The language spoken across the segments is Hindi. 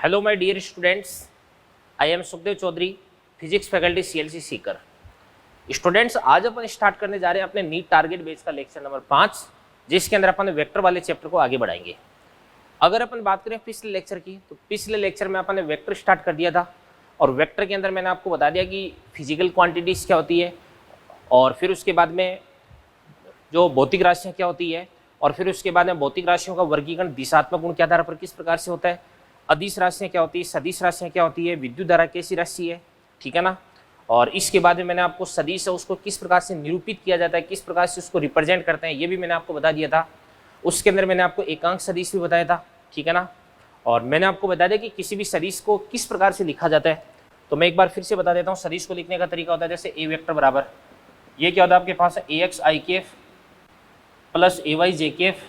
Hello my dear students, I am Sukhdev Chaudhary, physics faculty CLC Sikar. Students, आज अपन स्टार्ट करने जा रहे हैं अपने नीट टारगेट बेस का लेक्चर नंबर 5, जिसके अंदर अपन वेक्टर वाले चैप्टर को आगे बढ़ाएंगे। अगर अपन बात करें पिछले लेक्चर की, तो पिछले लेक्चर में अपन ने वेक्टर स्टार्ट कर दिया था और वेक्टर के अंदर मैंने आपको बता दिया कि फिजिकल क्वांटिटीज क्या होती है, और फिर उसके बाद में जो भौतिक राशियाँ क्या होती है, और फिर उसके बाद में भौतिक राशियों का वर्गीकरण दिशात्मक गुण के आधार पर किस प्रकार से होता है, अदिश राशियाँ क्या होती है, सदिश राशियाँ क्या होती है, विद्युत धारा कैसी राशि है, ठीक है ना। और इसके बाद में मैंने आपको सदिश है उसको किस प्रकार से निरूपित किया जाता है, किस प्रकार से उसको रिप्रेजेंट करते हैं, ये भी मैंने आपको बता दिया था। उसके अंदर मैंने आपको एकांक सदिश भी बताया था, ठीक है ना। और मैंने आपको बता दिया कि किसी भी सदिश को किस प्रकार से लिखा जाता है। तो मैं एक बार फिर से बता देता हूँ, सदिश को लिखने का तरीका होता है जैसे ए वेक्टर बराबर, ये क्या होता है आपके पास है ए एक्स आई केफ प्लस ए वाई जे केफ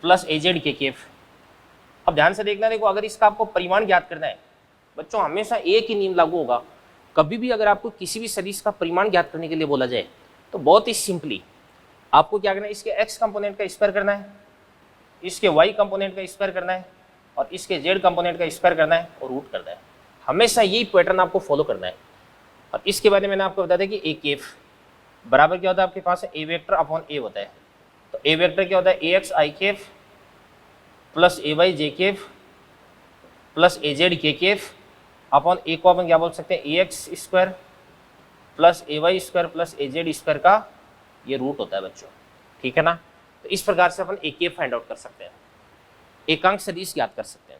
प्लस ए जेड के केफ। अब ध्यान से देखना, देखो अगर इसका आपको परिमाण ज्ञात करना है बच्चों, हमेशा एक ही नियम लागू होगा। कभी भी अगर आपको किसी भी सदिश का परिमाण ज्ञात करने के लिए बोला जाए तो बहुत ही सिंपली आपको क्या करना है, इसके x कंपोनेंट का स्क्वायर करना है, इसके y कंपोनेंट का स्क्वायर करना है, और इसके z कंपोनेंट का स्क्वायर करना है और रूट करना है। हमेशा यही पैटर्न आपको फॉलो करना है। और इसके बारे में मैंने आपको बता दिया कि ए केफ बराबर क्या होता है आपके पास ए वेक्टर अपॉन ए होता है। तो ए वेक्टर क्या होता है ए एक्स आई केफ प्लस ए वाई जे केफ प्लस ए जेड के केफ अपॉन ए को अपन क्या बोल सकते हैं ए एक्स स्क्वायर प्लस ए वाई स्क्वायर प्लस ए जेड स्क्वायर का ये रूट होता है बच्चों, ठीक है ना। तो इस प्रकार से अपन ए केफ फाइंड आउट कर सकते हैं, एकांक सदिश ज्ञात कर सकते हैं।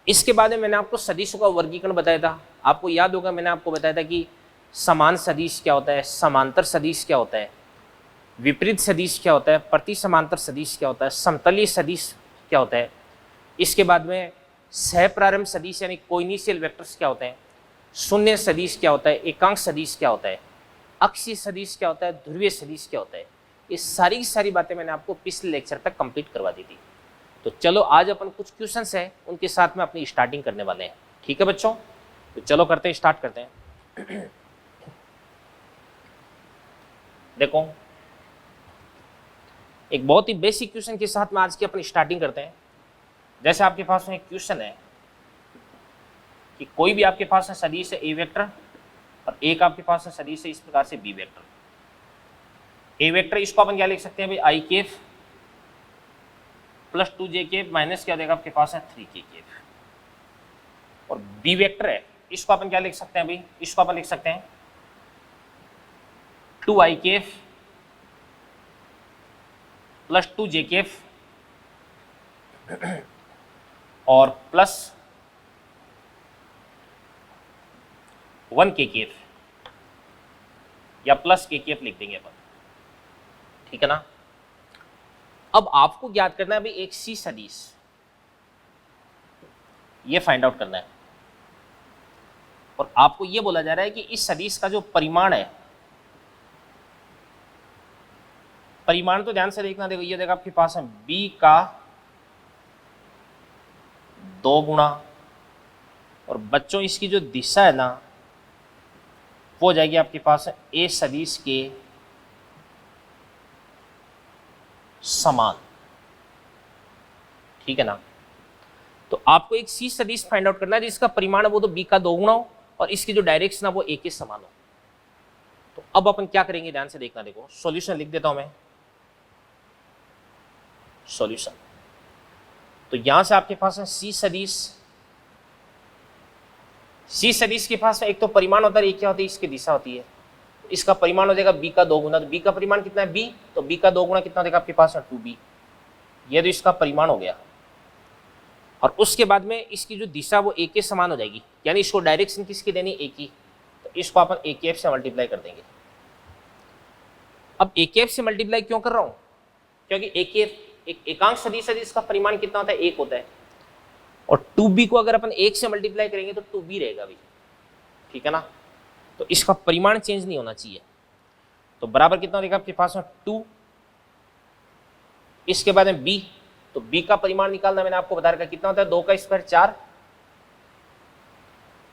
इसके बाद में मैंने आपको सदिशों का वर्गीकरण बताया था। आपको याद होगा मैंने आपको बताया था कि समान सदिश क्या होता है, समांतर सदिश क्या होता है, विपरीत सदिश क्या होता है, प्रति समांतर सदिश क्या होता है, समतलीय सदिश क्या होता है। इसके बाद में सह प्रारंभ सदिश यानी कोइनिशियल वेक्टर्स क्या होते हैं, शून्य सदिश क्या होता है, एकांक सदिश क्या होता है, अक्षीय सदिश क्या होता है, ध्रुवीय सदिश क्या होता है। ये सारी की सारी बातें मैंने आपको पिछले लेक्चर तक कंप्लीट करवा दी थी। तो चलो आज अपन कुछ क्वेश्चंस हैं उनके साथ में अपनी स्टार्टिंग करने वाले हैं, ठीक है बच्चों। तो चलो करते हैं, स्टार्ट करते हैं। देखो एक बहुत ही बेसिक क्वेश्चन के साथ में आज की अपनी स्टार्टिंग करते हैं। जैसे आपके पास में एक क्वेश्चन है कि कोई भी आपके पास है सदिश है ए वेक्टर और एक आपके पास है सदिश है इस प्रकार से बी वेक्टर। ए वेक्टर इसको अपन क्या लिख सकते हैं भाई आई केफ प्लस 2j केफ माइनस क्या देगा आपके पास है 3k केफ। और बी वेक्टर है इसको अपन क्या लिख सकते हैं भाई, इसको अपन लिख सकते हैं 2i केफ प्लस 2j केफ और प्लस 1k केफ या प्लस k केफ लिख देंगे अपन, ठीक है ना। अब आपको ज्ञात करना है भाई एक सी सदिश, ये फाइंड आउट करना है। और आपको ये बोला जा रहा है कि इस सदिश का जो परिमाण है, परिमाण तो ध्यान से देखना, देखो ये देखो आपके पास है b का 2 गुना, और बच्चों इसकी जो दिशा है ना वो हो जाएगी आपके पास है ए सदिश के समान, ठीक है ना। तो आपको एक सी सदिश फाइंड आउट करना है जिसका परिमाण है वो तो b का 2 गुना हो और इसकी जो डायरेक्शन है वो a के समान हो। तो अब अपन क्या करेंगे, ध्यान से देखना, देखो सॉल्यूशन लिख देता हूं मैं, सॉल्यूशन। तो यहां से आपके पास है सी सदिश, सी सदिश के पास एक तो परिमाण होता है, एक क्या होती है इसकी दिशा होती है। इसका परिमाण हो जाएगा b का 2 गुना, तो b का परिमाण कितना है b, तो b का 2 गुना कितना देगा आपके पास है 2b, ये तो इसका परिमाण हो गया। और उसके बाद में इसकी जो दिशा वो a के समान हो जाएगी, यानी इसको डायरेक्शन किसकी देनी a की, तो इसको अपन a केफ से मल्टीप्लाई कर देंगे। अब a केफ से मल्टीप्लाई क्यों कर रहा हूं, क्योंकि a केफ एक एकांक सदिश है जिसका परिमाण कितना होता है 1 होता है, और 2b को अगर अपन 1 से मल्टीप्लाई करेंगे तो 2b रहेगा भी, ठीक है ना। तो इसका परिमाण चेंज नहीं होना चाहिए। तो बराबर कितना देगा आपके पास में 2, इसके बाद में b, तो b का परिमाण निकालना मैंने आपको बता रखा कितना होता है 2 का स्क्वायर 4,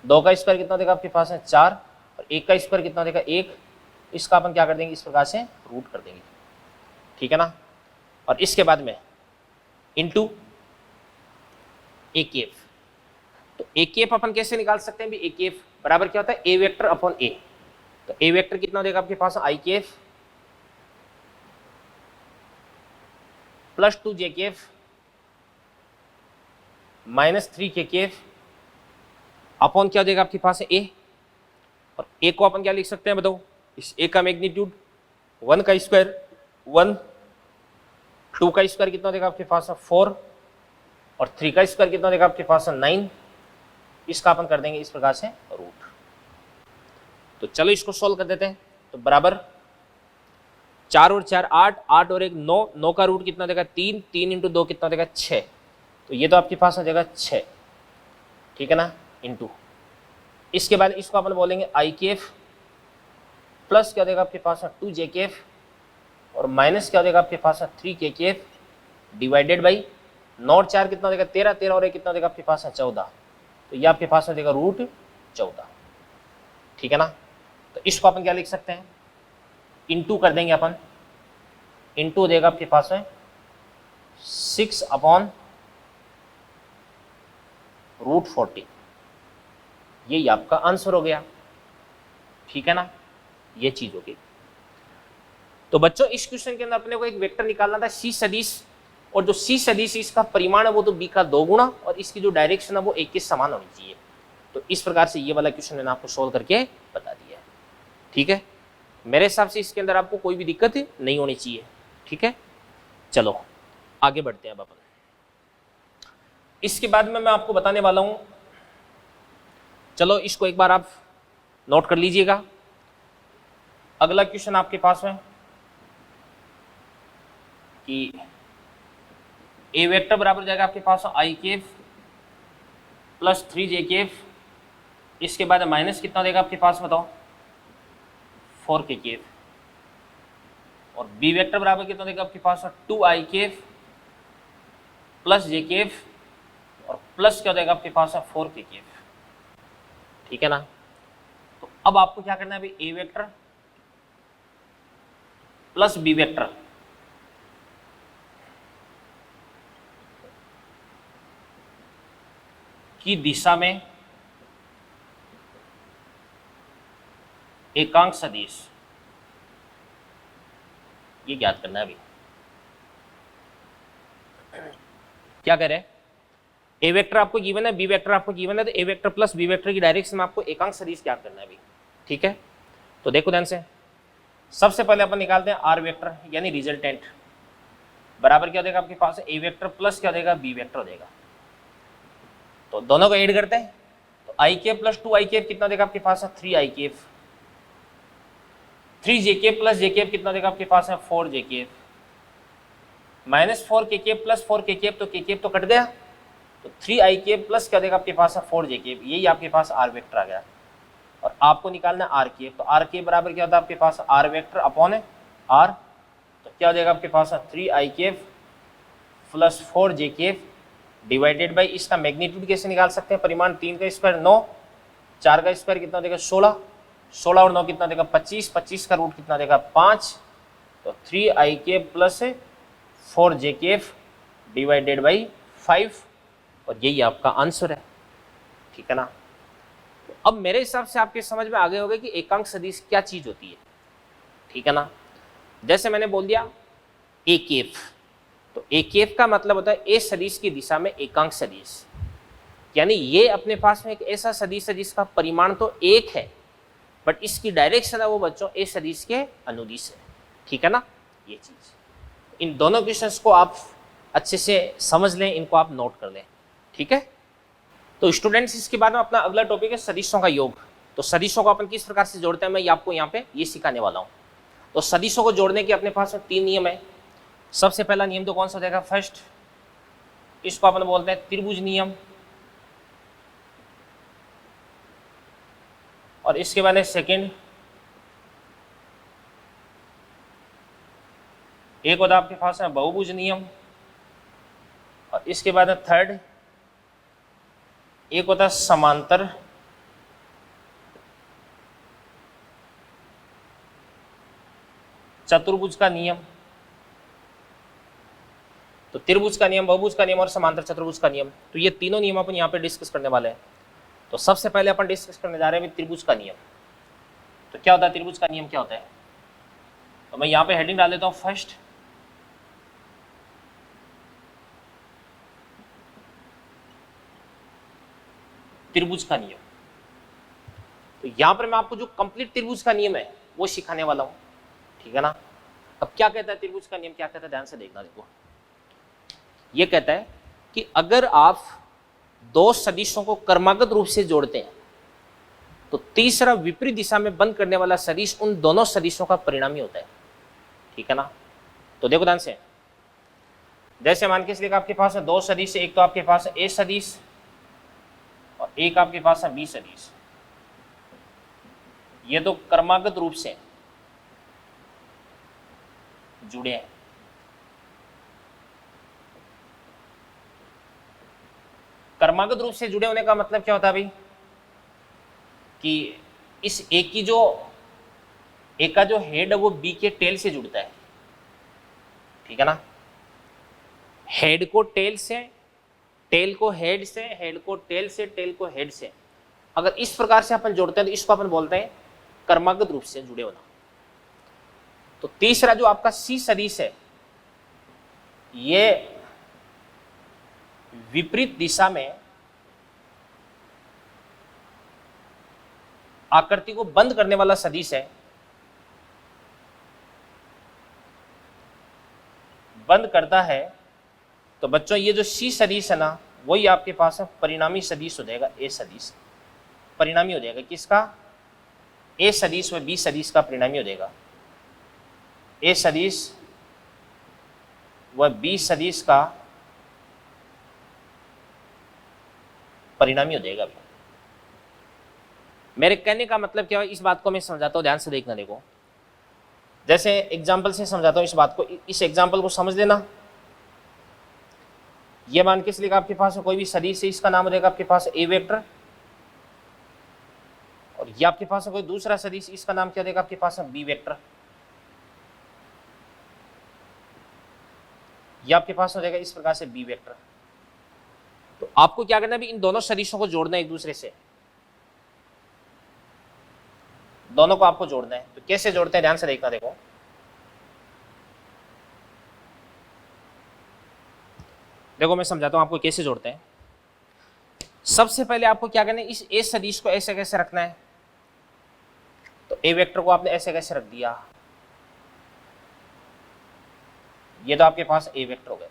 2 का स्क्वायर कितना देगा आपके पास है 4, और 1 का स्क्वायर कितना देगा 1, इसका अपन क्या कर देंगे इस प्रकार से रूट कर देंगे, ठीक है ना। और इसके बाद में इंटू ए केफ, तो ए के एफ अपन कैसे निकाल सकते हैं? ए के एफ बराबर क्या होता है? ए वेक्टर अपॉन ए। तो ए वेक्टर कितना देगा आपके पास? आई के एफ प्लस 2 जे के एफ माइनस 3 के एफ अपॉन क्या हो जाएगा आपके पास? ए। और ए को अपन क्या लिख सकते हैं बताओ? इस ए का मैग्नीट्यूड 1 का स्क्वायर 1, 2 का स्क्वायर कितना देगा आपके पास? 4, और 3 का स्क्वायर कितना देगा आपके पास? 9। इसका अपन कर देंगे इस प्रकार से रूट। तो चलो इसको सॉल्व कर देते हैं। तो बराबर 4 और 4 8, 8 और 1 9, 9 का रूट कितना देगा? 3, 3 इंटू 2 कितना देगा? 6। तो ये तो आपके पास आ जाएगा 6, ठीक है ना, इंटू इसके बाद इसको अपन बोलेंगे आई के एफ प्लस क्या देगा आपके पास? 2 जे के एफ और माइनस क्या देगा आपके पास? 3 के एफ डिवाइडेड बाई 9 और 4 कितना देगा? 13, 13 और 1 कितना देगा आपके पास? 14। तो ये आपके पास देगा रूट 14, ठीक है ना। तो इसको अपन क्या लिख सकते हैं? इंटू कर देंगे अपन, इंटू देगा आपके पास है 6 अपॉन रूट 40। यही आपका आंसर हो गया, ठीक है ना, ये चीज होगी। तो बच्चों इस क्वेश्चन के अंदर अपने को एक वेक्टर निकालना था सी सदिश, और जो सी सदिश इसका परिमाण है वो तो बी का 2 गुना, और इसकी जो डायरेक्शन है वो एक के समान होनी चाहिए। तो इस प्रकार से ये वाला क्वेश्चन मैंने आपको सोल्व करके बता दिया है, ठीक है। मेरे हिसाब से इसके अंदर आपको कोई भी दिक्कत नहीं होनी चाहिए, ठीक है। चलो आगे बढ़ते हैं अब अपन। इसके बाद में मैं आपको बताने वाला हूं, चलो इसको एक बार आप नोट कर लीजिएगा। अगला क्वेश्चन आपके पास है कि ए वेक्टर बराबर जाएगा आपके पास आई के एफ प्लस 3 जे के एफ, इसके बाद माइनस कितना देगा आपके पास बताओ? 4 के एफ, और बी वेक्टर बराबर कितना देगा आपके पास? 2 आई के एफ प्लस जे के एफ, और प्लस क्या देगा आपके पास? 4 के एफ, ठीक है ना। तो अब आपको क्या करना है अभी? ए वेक्टर प्लस बी वेक्टर की दिशा में एकांक सदिश, ये ज्ञात करना है अभी। क्या कह रहे हैं? ए वेक्टर आपको गिवन है, बी वेक्टर आपको गिवन है, तो ए वेक्टर प्लस बी वेक्टर की डायरेक्शन में आपको एकांक सदिश ज्ञात करना है अभी, ठीक है। तो देखो ध्यान से, सबसे पहले अपन निकालते हैं आर वेक्टर यानी रिजल्टेंट, बराबर क्या देगा आपके पास? ए वेक्टर प्लस क्या देगा? बी वेक्टर देगा। तो दोनों को ऐड करते हैं, तो आई के प्लस 2 आई के कितना देगा आपके पास? 3 आई के, 3 जे के प्लस जे के कितना देगा आपके पास? 4 जे के, माइनस 4 के प्लस 4 के, तो के तो कट गया, तो 3 आई के प्लस क्या देगा आपके पास? 4 जे के, यही आपके पास आर वेक्टर आ गया। और आपको निकालना है आर के, तो आर के बराबर क्या होता है आपके पास? आर वेक्टर अपॉन है आर, तो क्या हो जाएगा आपके पास? 3 आई के प्लस 4 जे के डिवाइडेड बाई, इसका मैग्नीट्यूड कैसे निकाल सकते हैं? परिमाण 3 का स्क्वायर 9, 4 का स्क्वायर कितना देगा? 16, 16 और 9 कितना देगा? 25, 25 का रूट कितना देगा? 5, तो 3 आई के प्लस 4 जे के डिवाइडेड बाई 5, और यही आपका आंसर है, ठीक है ना। तो अब मेरे हिसाब से आपके समझ में आ गए होगा कि एकांक सदिश क्या चीज होती है, ठीक है ना। जैसे मैंने बोल दिया ए के एफ, तो ए के एफ का मतलब होता है ए सदिश की दिशा में एकांक सदिश, यानी ये अपने पास में एक ऐसा सदिश है जिसका परिमाण तो एक है, बट इसकी डायरेक्शन है वो बच्चों ए सदिश के अनुदिश है, ठीक है ना। ये चीज, इन दोनों क्वेश्चंस को आप अच्छे से समझ लें, इनको आप नोट कर लें, ठीक है। तो स्टूडेंट्स इसके बाद में अपना अगला टॉपिक है सदिशों का योग। तो सदिशों को अपन किस प्रकार से जोड़ते हैं, मैं आपको यहाँ पे ये सिखाने वाला हूँ। तो सदिशों को जोड़ने के अपने पास 3 नियम है। सबसे पहला नियम तो कौन सा देगा? फर्स्ट, इसको अपन बोलते हैं त्रिभुज नियम, और इसके बाद सेकंड, एक होता आपके पास है बहुभुज नियम, और इसके बाद थर्ड एक होता है समांतर चतुर्भुज का नियम। तो त्रिभुज का नियम, बहुभुज का नियम और समांतर चतुर्भुज का नियम, तो ये तीनों नियम अपन यहाँ पे डिस्कस करने वाले हैं। तो सबसे पहले अपन डिस्कस करने जा रहे हैं त्रिभुज का नियम। तो क्या होता है त्रिभुज का नियम, क्या होता है? तो मैं यहाँ पे हेडिंग डाल देता हूँ फर्स्ट, त्रिभुज का नियम। तो यहां पर मैं आपको जो कंप्लीट त्रिभुज का नियम है वो सिखाने वाला हूं, ठीक है ना। अब क्या कहता है त्रिभुज का नियम, क्या कहता है, ध्यान से देखना। देखो ये कहता है कि अगर आप दो सदिशों को क्रमागत रूप से जोड़ते हैं तो तीसरा विपरीत दिशा में बंद करने वाला सदिश उन दोनों सदिशों का परिणामी होता है, ठीक है ना। तो देखो ध्यान से, जैसे मान के चलिए आपके पास है दो सदिश, एक तो आपके पास है ए सदिश और एक आपके पास है बी सदिश। ये तो क्रमागत रूप से जुड़े हैं। क्रमागत रूप से जुड़े होने का मतलब क्या होता है भाई, कि इस ए की जो ए का जो हेड है वो बी के टेल से जुड़ता है, ठीक है ना। हेड को टेल से, टेल को हेड से, हेड को टेल से, टेल को हेड से, अगर इस प्रकार से अपन जोड़ते हैं तो इसको अपन बोलते हैं क्रमागत रूप से जुड़े होना। तो तीसरा जो आपका सी सदिश है ये विपरीत दिशा में आकृति को बंद करने वाला सदिश है, बंद करता है। तो बच्चों ये जो सी सदिश है ना वही आपके पास है परिणामी सदिश हो जाएगा, ए सदिश परिणामी हो जाएगा। किसका? ए सदिश व बी सदिश का परिणामी हो जाएगा। ए सदिश व बी सदिश का परिणामी हो जाएगा। मेरे कहने का मतलब क्या है, इस बात को मैं समझाता हूं, ध्यान से देखना। देखो जैसे एग्जाम्पल से समझाता हूं इस बात को, इस एग्जाम्पल को समझ लेना। ये मान के चलिए आपके पास कोई भी सदिश है, इसका नाम हो जाएगा आपके पास ए वेक्टर, और ये आपके पास कोई दूसरा सदिश, इसका नाम क्या देगा आपके पास बी वेक्टर। ये आपके पास हो जाएगा इस प्रकार से बी वेक्टर। तो आपको क्या करना है, इन दोनों सदिशों को जोड़ना है एक दूसरे से, दोनों को आपको जोड़ना है। तो कैसे जोड़ते हैं ध्यान से देखना। देखो देखो मैं समझाता हूं आपको कैसे जोड़ते हैं। सबसे पहले आपको क्या करना है, इस ए सदिश को ऐसे कैसे रखना है। तो ए वेक्टर को आपने ऐसे कैसे रख दिया, ये तो आपके पास ए वेक्टर हो गया।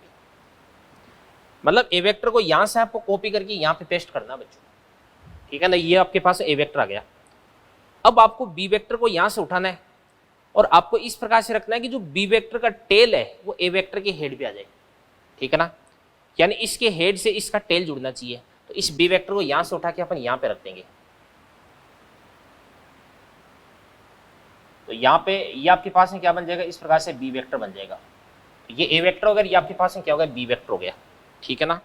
मतलब ए वेक्टर को यहां से आपको कॉपी करके यहां पे पेस्ट करना बच्चों, ठीक है ना। ये आपके पास ए वेक्टर आ गया। अब आपको बी वेक्टर को यहां से उठाना है और आपको इस प्रकार से रखना है कि जो बी वेक्टर का टेल है वो ए वेक्टर के हेड पे आ जाए, ठीक है ना। यानी इसके हेड से इसका टेल जुड़ना चाहिए। तो इस बी वेक्टर को यहां से उठा के अपन यहां पे रख देंगे। तो यहाँ पे ये आपके पास में क्या बन जाएगा, इस प्रकार से बी वेक्टर बन जाएगा। तो ये ए वेक्टर हो गया, ये आपके पास में क्या होगा, बी वेक्टर हो गया, ठीक है ना।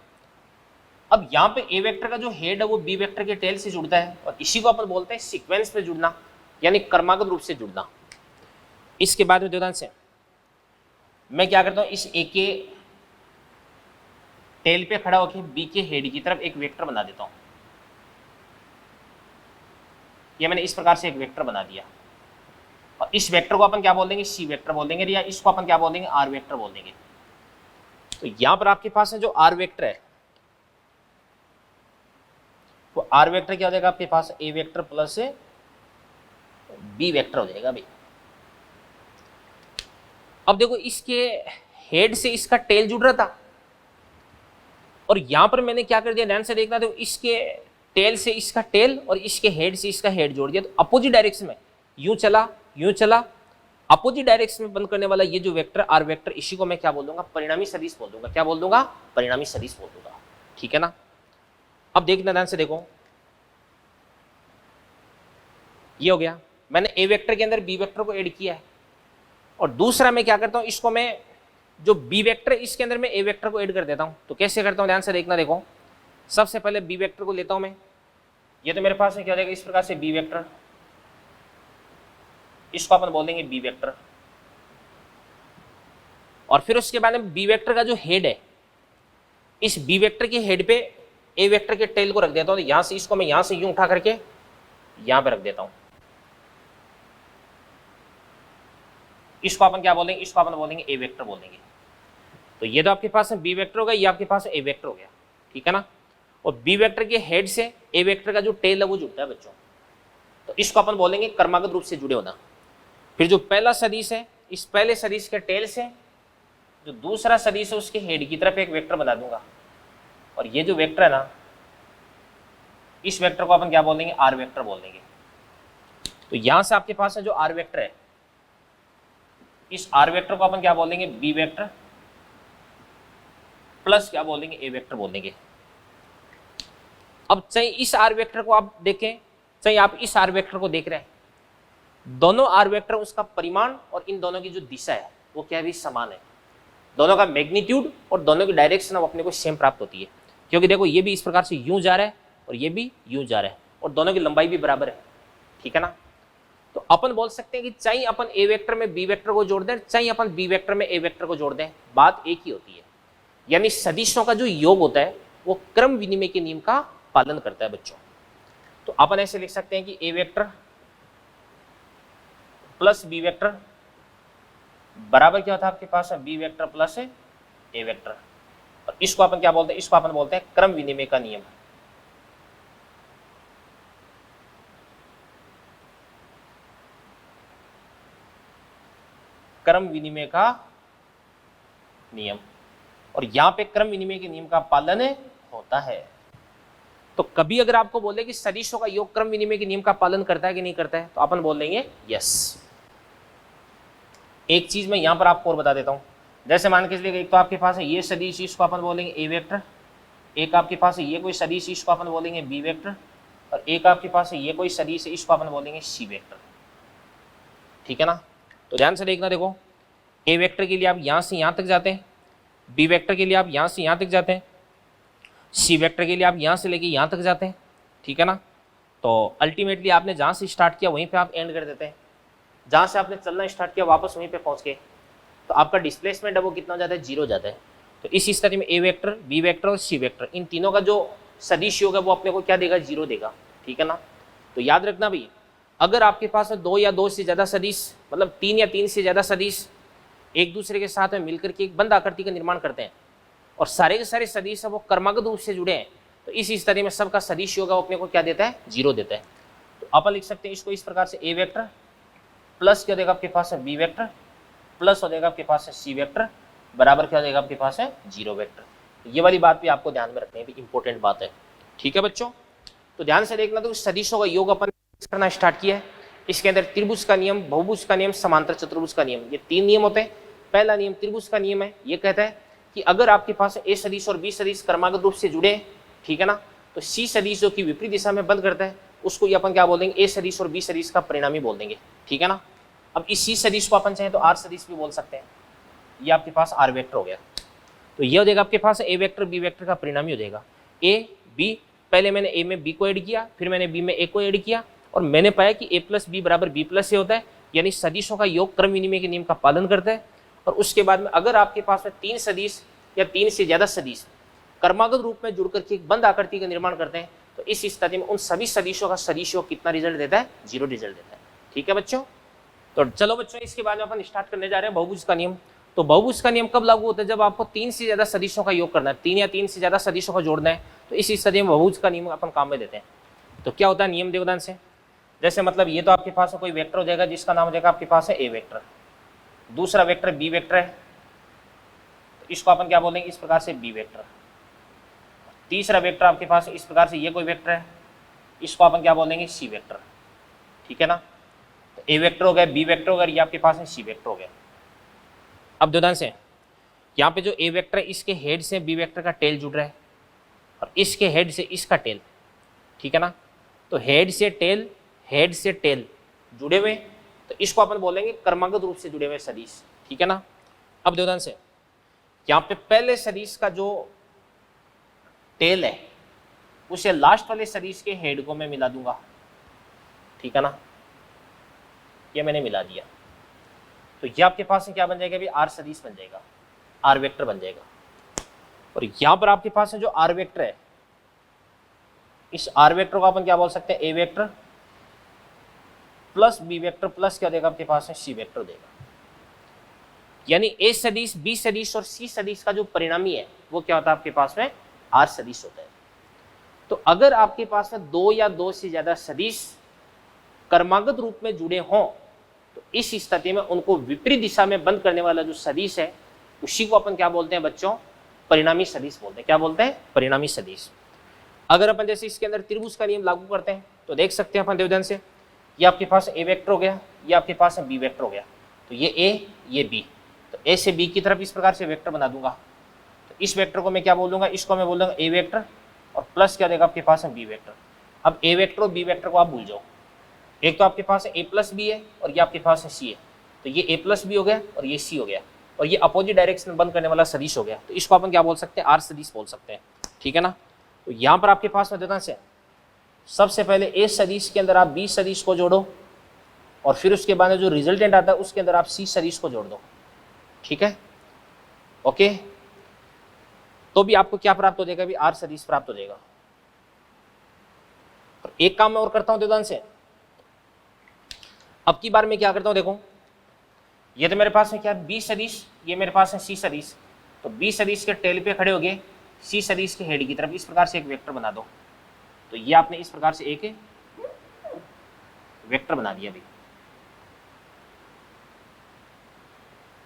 अब यहाँ पे ए वेक्टर का जो हेड है वो बी वेक्टर के टेल से जुड़ता है, और इसी को अपन बोलते हैं सीक्वेंस पे जुड़ना, यानी क्रमागत रूप से जुड़ना। इसके बाद में ध्यान से मैं क्या करता हूँ, इस ए के टेल पे खड़ा होकर बी के हेड की तरफ एक वेक्टर बना देता हूँ। ये मैंने इस प्रकार से एक वेक्टर बना दिया, और इस वेक्टर को अपन क्या बोल देंगे, सी वेक्टर बोल देंगे, या इसको अपन क्या बोल देंगे, आर वेक्टर बोल देंगे। तो यहां पर आपके पास है जो आर वेक्टर है वो आर वेक्टर क्या हो जाएगा आपके पास, ए वेक्टर प्लस बी वेक्टर हो जाएगा भाई। अब देखो इसके हेड से इसका टेल जुड़ रहा था, और यहां पर मैंने क्या कर दिया, ध्यान से देखना। देखो इसके टेल से इसका टेल और इसके हेड से इसका हेड जोड़ दिया। तो अपोजिट डायरेक्शन में यूं चला, यूं चला, अपोजिट डायरेक्शन में बंद करने वाला ये जो वेक्टर आर वेक्टर, इसी को मैं क्या बोल दूंगा, परिणामी सदिश बोल दूंगा। क्या बोल दूंगा, परिणामी सदिश बोल दूंगा, ठीक है ना। अब देखना ध्यान से देखो, ये हो गया, मैंने ए वेक्टर के अंदर बी वेक्टर को ऐड किया है, और दूसरा मैं क्या करता हूं, इसको मैं जो बी वेक्टर है इसके अंदर मैं ए वेक्टर को ऐड कर देता हूं। तो कैसे करता हूं ध्यान से देखना। देखो सबसे पहले बी वेक्टर को लेता हूं मैं, ये तो मेरे पास में क्या हो जाएगा, इस प्रकार से बी वेक्टर, इसको अपन बोल देंगे बी वेक्टर। और फिर उसके बाद में बी वेक्टर का जो हेड है, इस बी वेक्टर के हेड पे ए वेक्टर के टेल को रख देता हूं, तो यहां से इसको मैं यहां से यूं उठा करके यहां पे रख देता हूं। इसको अपन क्या बोलेंगे, इसको अपन बोलेंगे ए वेक्टर बोलेंगे। तो ये तो आपके पास है बी वेक्टर होगा, ये आपके पास ए वेक्टर हो गया, ठीक है ना। और बी वेक्टर के हेड से ए वेक्टर का जो टेल है वो जुड़ता है बच्चों, तो इसको अपन बोलेंगे क्रमागत रूप से जुड़े होना। फिर जो पहला सदिश है, इस पहले सदिश के टेल से जो दूसरा सदिश है उसके हेड की तरफ एक वेक्टर बना दूंगा, और ये जो वेक्टर है ना, इस वेक्टर को अपन क्या बोलेंगे, आर वेक्टर बोल देंगे। तो यहां से आपके पास है जो आर वेक्टर है, इस आर वेक्टर को अपन क्या बोलेंगे, बी वेक्टर प्लस क्या बोलेंगे, ए वेक्टर बोल देंगे। अब चाहे इस आर वेक्टर को आप देखें, चाहे आप इस आर वेक्टर को देख रहे हैं, दोनों आर वेक्टर उसका परिमाण और इन दोनों की जो दिशा है वो क्या भी समान है। दोनों का मैग्नीट्यूड और दोनों की डायरेक्शन अब अपने को सेम प्राप्त होती है, क्योंकि देखो ये भी इस प्रकार से यूं जा रहा है और ये भी यूं जा रहा है, और दोनों की लंबाई भी बराबर है, ठीक है ना। तो अपन बोल सकते हैं कि चाहे अपन ए वेक्टर में बी वेक्टर को जोड़ दें, चाहे अपन बी वेक्टर में ए वेक्टर को जोड़ दें, बात एक ही होती है। यानी सदिशों का जो योग होता है वो क्रम विनिमय के नियम का पालन करता है बच्चों। तो अपन ऐसे लिख सकते हैं कि ए वेक्टर प्लस बी वेक्टर बराबर क्या होता है आपके पास, बी वेक्टर प्लस ए वेक्टर। और इसको अपन क्या बोलते हैं, इसको अपन बोलते हैं क्रम विनिमय का नियम। क्रम विनिमय का नियम, और यहां पे क्रम विनिमय के नियम का पालन होता है। तो कभी अगर आपको बोले कि सदिशों का योग क्रम विनिमय के नियम का पालन करता है कि नहीं करता है, तो अपन बोल देंगे यस। एक चीज मैं यहां पर आपको और बता देता हूं, जैसे मान के चलिए एक तो आपके पास है ये सदिश, इसको अपन बोलेंगे ए वेक्टर, एक आपके पास है ये कोई सदिश, इसको अपन बोलेंगे बी वेक्टर, और एक आपके पास है ये कोई सदिश है, इसको अपन बोलेंगे सी वेक्टर, ठीक है ना। तो ध्यान से देखना, देखो ए वेक्टर के लिए आप यहां से यहां तक जाते हैं, बी वेक्टर के लिए आप यहां से यहां तक जाते हैं, सी वेक्टर के लिए आप यहां से लेके यहां तक जाते हैं, ठीक है ना। तो अल्टीमेटली आपने जहां से स्टार्ट किया वहीं पे आप एंड कर देते हैं, जहां से आपने चलना स्टार्ट किया वापस वहीं पे पहुंच गए, तो आपका डिस्प्लेसमेंट है वो कितना हो जाता है, 0 हो जाता है। तो इस स्थिति में ए वेक्टर, बी वेक्टर और सी वेक्टर, इन तीनों का जो सदिश योग है वो अपने को क्या देगा, 0 देगा, ठीक है ना। तो याद रखना भाई, अगर आपके पास 2 या 2 से ज़्यादा सदिश, मतलब 3 या 3 से ज़्यादा सदिश एक दूसरे के साथ में मिलकर के एक बंद आकृति का निर्माण करते हैं, और सारे के सारे सदिश वो क्रमागत रूप से जुड़े हैं, तो इस स्थिति में सबका सदिश योग अपने को क्या देता है, 0 देता है। तो अपन लिख सकते हैं इसको इस प्रकार से, ए वेक्टर प्लस क्या देगा आपके पास है, बी वेक्टर प्लस हो जाएगा आपके पास है सी वेक्टर, बराबर क्या हो जाएगा आपके पास है, 0 वेक्टर। ये वाली बात भी आपको ध्यान में रखनी है, इंपॉर्टेंट बात है, ठीक है बच्चों। तो ध्यान से देखना, तो सदिशों का योग अपन करना स्टार्ट किया है। इसके अंदर त्रिभुज का नियम, बहुभुज का नियम, समांतर चतुर्भुज का नियम, ये 3 नियम होते हैं। पहला नियम त्रिभुज का नियम है, ये कहता है कि अगर आपके पास ए सदिश और बी सदिश क्रमागत रूप से जुड़े, ठीक है ना, तो सी सदिश जो कि विपरीत दिशा में बंद करता है उसको ये अपन क्या बोलेंगे, ए सदिश और बी सदिश का परिणामी बोल देंगे, ठीक है ना। अब इस सी सदिश को अपन चाहे तो आर सदिश भी बोल सकते हैं, ये आपके पास आर वेक्टर हो गया। तो ये हो जाएगा आपके पास ए वेक्टर बी वेक्टर का परिणामी हो जाएगा ए बी। पहले मैंने ए में बी को ऐड किया, फिर मैंने बी में ए को ऐड किया, और मैंने पाया कि ए प्लस बी बराबर बी प्लस ए होता है, यानी सदिशों का योग क्रम विनिमय के नियम का पालन करता है। और उसके बाद में अगर आपके पास में 3 सदिश या 3 से ज़्यादा सदिश क्रमागत रूप में जुड़ करके एक बंद आकृति का निर्माण करते हैं, तो इस स्थिति में उन सभी सदिशों का सदिश योग कितना रिजल्ट देता है, 0 रिजल्ट देता है, ठीक है बच्चों। तो चलो बच्चों, इसके बाद में अपन स्टार्ट करने जा रहे हैं बहुभुज का नियम। तो बहुभुज का नियम कब लागू होता है, जब आपको 3 से ज़्यादा सदिशों का योग करना है, 3 या 3 से ज़्यादा सदिशों को जोड़ना है, तो इस स्थिति में बहुभुज का नियम अपन काम में लेते हैं। तो क्या होता है नियम देवदान से, जैसे मतलब ये तो आपके पास कोई वेक्टर हो जाएगा जिसका नाम हो जाएगा आपके पास है ए वेक्टर, दूसरा वेक्टर बी वेक्टर है, तो इसको अपन क्या बोलेंगे, इस प्रकार से बी वेक्टर। तीसरा वेक्टर आपके पास इस प्रकार से ये कोई वेक्टर है, इसको अपन क्या बोलेंगे, सी वेक्टर, ठीक है ना। तो ए वेक्टर हो गया, बी वेक्टर हो गया, ये आपके पास है सी वेक्टर हो गया। अब ध्यान से, यहाँ पे जो ए वेक्टर है इसके हेड से बी वेक्टर का टेल जुड़ रहा है, और इसके हेड से इसका टेल, ठीक है ना। तो हेड से टेल जुड़े हुए, तो इसको अपन बोलेंगे क्रमागत रूप से जुड़े हुए सदिश, ठीक है ना। अब ध्यान से, यहाँ पे पहले सदिश का जो टेल है उसे लास्ट वाले सदिश के हेड को मैं मिला दूंगा, ठीक है ना, ये मैंने मिला दिया। तो ये आपके पास क्या बन जाएगा, अभी आर सदिश बन जाएगा, आर वेक्टर बन जाएगा। और यहाँ पर आपके पास है जो आर वेक्टर है, इस आर वेक्टर को अपन क्या बोल सकते हैं, A vector plus B vector plus क्या देगा आपके पास में, सी वेक्टर देगा। यानी ए सदिश, बी सदिश और सी सदिश का जो परिणामी है वो क्या होता है आपके पास में, आर सदिश होता है। तो अगर आपके पास में दो या दो से ज्यादा सदिश क्रमागत रूप में जुड़े हों तो इस स्थिति में उनको विपरीत दिशा में बंद करने वाला जो सदिश है उसी को अपन क्या बोलते हैं बच्चों, परिणामी सदिश बोलते हैं। क्या बोलते हैं, परिणामी सदिश। अगर अपन जैसे इसके अंदर त्रिभुज का नियम लागू करते हैं तो देख सकते हैं अपन देवदन से, ये आपके पास ए वेक्टर हो गया, ये आपके पास बी वेक्टर हो गया, तो ये ए ये बी, तो ए से बी की तरफ इस प्रकार से वेक्टर बना दूंगा। तो इस वेक्टर को मैं क्या बोल दूंगा, इसको मैं बोल दूंगा ए वेक्टर और प्लस क्या देगा आपके पास बी वेक्टर। अब ए वेक्टर और बी वेक्टर को आप भूल जाओ, एक तो आपके पास ए प्लस बी है और ये आपके पास सी है, तो ये ए प्लस बी हो गया और ये सी हो गया, और ये अपोजिट डायरेक्शन में बंद करने वाला सदिश हो गया, तो इसको अपन क्या बोल सकते हैं, आर सदिश बोल सकते हैं। ठीक है ना। तो यहाँ पर आपके पास में देता से सबसे पहले ए सदिश के अंदर आप बी सदिश को जोड़ो और फिर उसके बाद जो रिजल्टेंट आता है उसके अंदर आप सी सदिश को जोड़ दो। ठीक है, ओके। तो भी आपको क्या प्राप्त हो जाएगा, भी आर सदिश प्राप्त हो जाएगा। और एक काम मैं और करता हूं देवदान से, अब की बार मैं क्या करता हूं, देखो ये तो मेरे पास में क्या है, बी सदिश, ये मेरे पास है सी सदिश, तो बी सदिश के टेल पे खड़े हो गए, सी सदिश के हेड की तरफ इस प्रकार से एक वेक्टर बना दो। तो ये आपने इस प्रकार से एक वेक्टर बना दिया, भी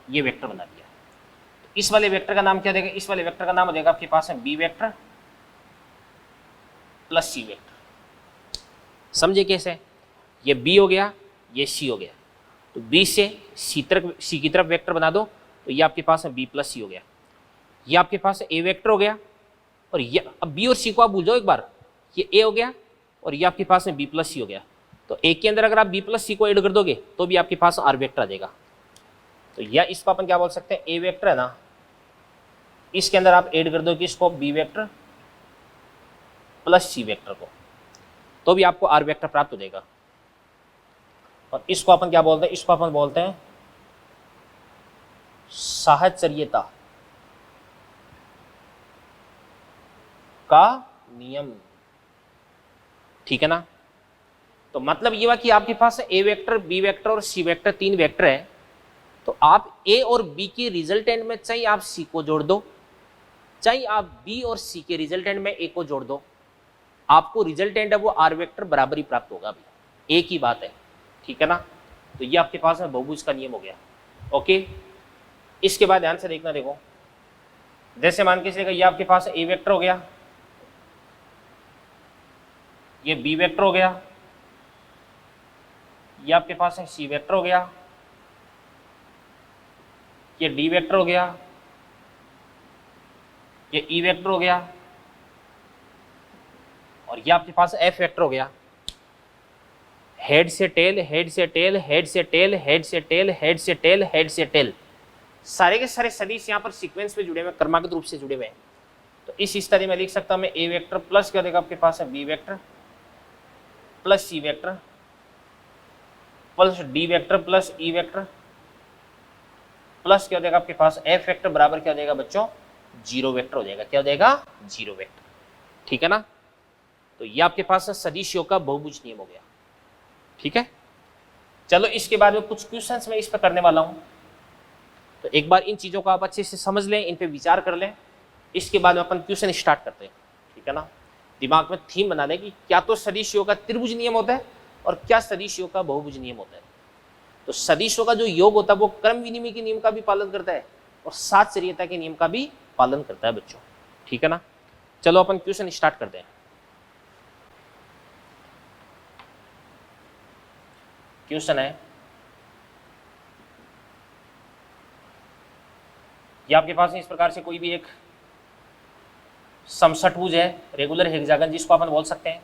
ये वेक्टर बना दिया। तो इस वाले वेक्टर का नाम क्या देगा, इस वाले वेक्टर का नाम हो जाएगा आपके पास है B vector plus C vector. समझे कैसे, ये बी हो गया ये सी हो गया, तो बी से सी की तरफ वेक्टर बना दो, तो ये आपके पास है बी प्लस सी हो गया। ये आपके पास ए वेक्टर हो गया, और ये अब बी और सी को आप भूल जाओ एक बार, ये ए हो गया और ये आपके पास में बी प्लस सी हो गया। तो ए के अंदर अगर आप बी प्लस सी को ऐड कर दोगे तो भी आपके पास आर वेक्टर आ जाएगा। तो या इसको अपन क्या बोल सकते हैं, ए वेक्टर है ना, इसके अंदर आप ऐड कर दो कि इसको B vector plus C vector को, तो भी आपको आर वेक्टर प्राप्त हो जाएगा। और इसको अपन क्या बोलते हैं, इसको अपन बोलते हैं साहचर्यता का नियम। ठीक है ना। तो मतलब ये हुआ कि आपके पास ए वेक्टर बी वेक्टर और सी वेक्टर तीन वेक्टर है, तो आप ए और बी के रिजल्टेंट में चाहे आप सी को जोड़ दो, चाहे आप बी और सी के रिजल्टेंट में ए को जोड़ दो, आपको रिजल्टेंट है वो आर वेक्टर बराबर ही प्राप्त होगा, भी एक ही बात है। ठीक है ना। तो ये आपके पास में बहुभुज का नियम हो गया। ओके, इसके बाद ध्यान से देखना, देखो जैसे मान के चलिए ये आपके पास ए वेक्टर हो गया, ये बी वेक्टर हो गया, ये आपके पास है सी वेक्टर हो गया, ये डी वेक्टर हो गया, ये ई वेक्टर हो गया, और ये आपके पास एफ वेक्टर हो गया। हेड से टेल, हेड से टेल, हेड से टेल, हेड से टेल, हेड से टेल, हेड से टेल, सारे के सारे सदिश यहाँ पर सीक्वेंस में जुड़े हुए, क्रमागत रूप से जुड़े हुए हैं। तो इस स्थिति में लिख सकता हूं मैं ए वेक्टर प्लस क्या देगा आपके पास है B vector plus C vector plus D vector plus E vector plus क्या हो जाएगा आपके पास एफ वेक्टर बराबर क्या हो जाएगा बच्चों, जीरो वेक्टर हो जाएगा। क्या हो जाएगा, जीरो वेक्टर। ठीक है ना। तो ये आपके पास सदिशों का बहुभुज नियम हो गया। ठीक है। चलो इसके बाद में कुछ क्वेश्चंस मैं इस पर करने वाला हूं, तो एक बार इन चीजों को आप अच्छे से समझ लें, इन पे विचार कर लें, इसके बाद में अपन क्वेश्चन स्टार्ट करते हैं। ठीक है ना। दिमाग में थीम बना लें कि क्या तो सदिशों का त्रिभुज नियम होता है और क्या सदिशों का बहुभुज नियम होता है। तो सदिशों का जो योग होता है वो क्रम विनिमय के नियम का भी पालन करता है और साहचर्यता के नियम का भी पालन करता है बच्चों। ठीक है ना। चलो अपन क्वेश्चन स्टार्ट करते हैं। क्वेश्चन है, ये आपके पास इस प्रकार से कोई भी एक समषटभुज है, रेगुलर हेक्सागन जिसको अपन बोल सकते हैं।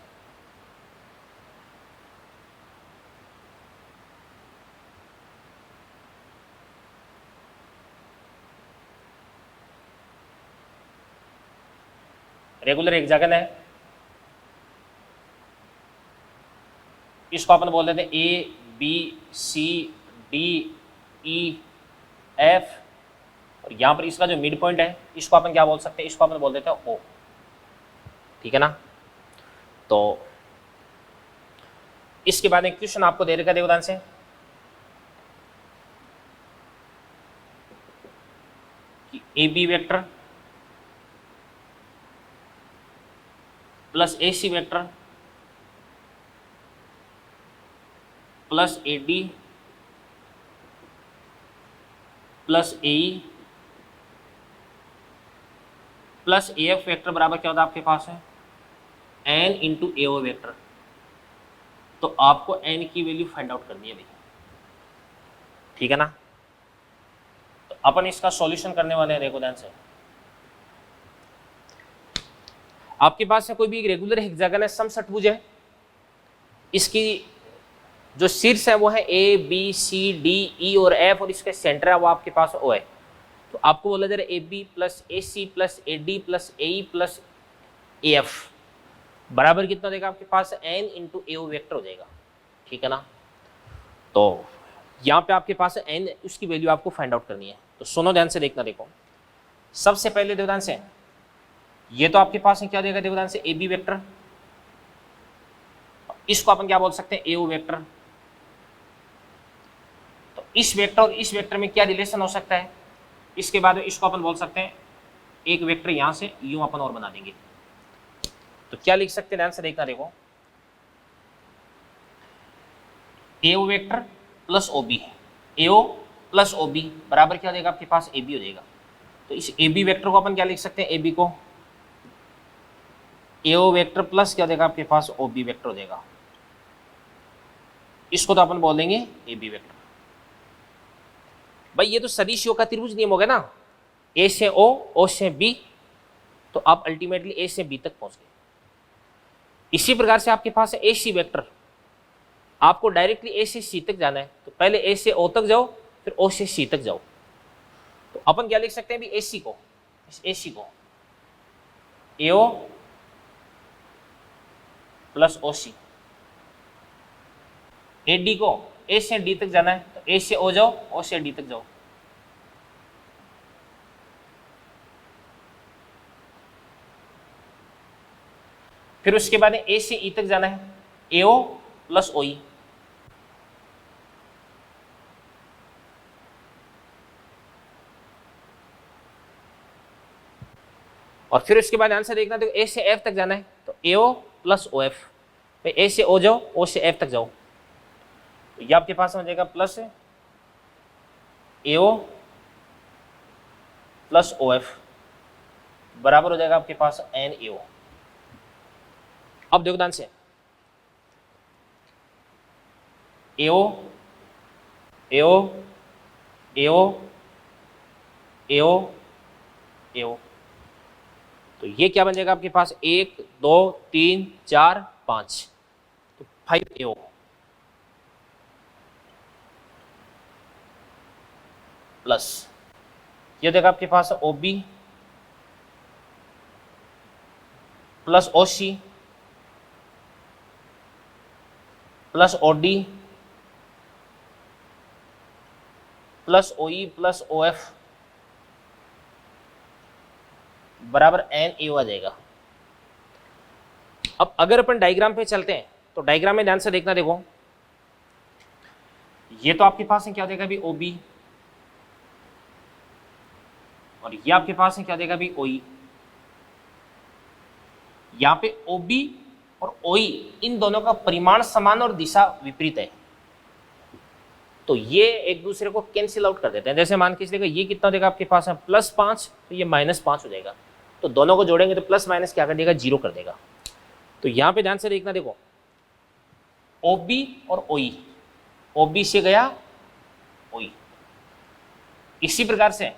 रेगुलर हेक्सागन है, इसको अपन बोल देते हैं A B C D E F, और यहां पर इसका जो मिड पॉइंट है इसको अपन क्या बोल सकते हैं, इसको अपन बोल देते हैं ओ। ठीक है ना। तो इसके बाद एक क्वेश्चन आपको दे रखा, देखो ध्यान से, कि A B vector plus A C vector plus A D plus A E plus A F vector बराबर क्या होता है आपके पास है N into A O vector. तो आपको एन की वैल्यू फाइंड आउट करनी है भैया, ठीक है ना। तो अपन इसका सॉल्यूशन करने वाले हैं, देखो ध्यान से। आपके पास है कोई भी एक रेगुलर हेक्सागोनल समषटभुज है, इसकी जो शीर्ष है वो है ए बी सी डी ई और एफ, और इसके सेंटर है वो आपके पास ओ है। तो आपको बोला जा रहा है A B plus A C plus A D plus A E plus A F बराबर कितना देगा आपके पास N into A O vector हो जाएगा, ठीक है ना। तो यहाँ पे आपके पास एन, उसकी वैल्यू आपको फाइंड आउट करनी है। तो सुनो ध्यान से, देखना, देखो सबसे पहले देखो ध्यान से, ये तो आपके पास है क्या देगा, देखो ध्यान से, ए बी वेक्टर, इसको अपन क्या बोल सकते हैं ए ओ वेक्टर। तो इस वेक्टर और इस वेक्टर में क्या रिलेशन हो सकता है, इसके बाद इसको अपन बोल सकते हैं एक वेक्टर यहां से यूं अपन और बना देंगे। तो क्या लिख सकते हैं, ध्यान से देखना, देखो एओ वेक्टर प्लस ओ बी, एओ प्लस ओ बी बराबर क्या देगा आपके पास ए बी हो जाएगा। तो इस ए बी वेक्टर को अपन क्या लिख सकते हैं, ए बी को एओ वेक्टर प्लस क्या देगा आपके पास ओ बी वेक्टर हो जाएगा। इसको तो अपन बोल देंगे ए बी वेक्टर। भाई ये तो सदिशियों का त्रिभुज नियम हो गया ना, ए से ओ से बी, तो आप अल्टीमेटली ए से बी तक पहुंच गए। इसी प्रकार से आपके पास है ए सी वेक्टर, आपको डायरेक्टली ए से सी तक जाना है, तो पहले ए से ओ तक जाओ, फिर ओ से सी तक जाओ। तो अपन क्या लिख सकते हैं भी ए सी को, ए सी को एओ plus O C, A D को ए से डी तक जाना है, तो ए से ओ जाओ, ओ से डी तक जाओ। फिर उसके बाद ए से ई तक जाना है, एओ प्लस ओ ई, और फिर उसके बाद आंसर देखना, देखो ए से एफ तक जाना है, तो एओ प्लस ओ एफ, ए से ओ जाओ, ओ से एफ तक जाओ। तो ये आपके पास हो जाएगा प्लस एओ प्लस ओ एफ बराबर हो जाएगा आपके पास एन एओ। अब देखो ध्यान से, एओ एओ एओ एओ एओ, तो ये क्या बन जाएगा आपके पास 1 2 3 4 5, तो 5 एओ। प्लस ये देखा आपके पास O B plus O C plus O D plus O E plus O F बराबर एन ए आ जाएगा। अब अगर अपन डायग्राम पे चलते हैं, तो डायग्राम में ध्यान से देखना, देखो ये तो आपके पास है क्या देगा भी ओ बी, और ये आपके पास है क्या देगा भी ओ ई। यहां पे ओ बी और ओ ई इन दोनों का परिमाण समान और दिशा विपरीत है, तो ये एक दूसरे को कैंसिल आउट कर देते हैं। जैसे मान के चलिए ये कितना देगा आपके पास है +5, तो ये -5 हो जाएगा, तो दोनों को जोड़ेंगे तो प्लस माइनस क्या कर देगा 0 कर देगा। तो यहां पे ध्यान से देखना, देखो ओ बी और ओ ई, ओ बी से गया ओ ई, इसी प्रकार से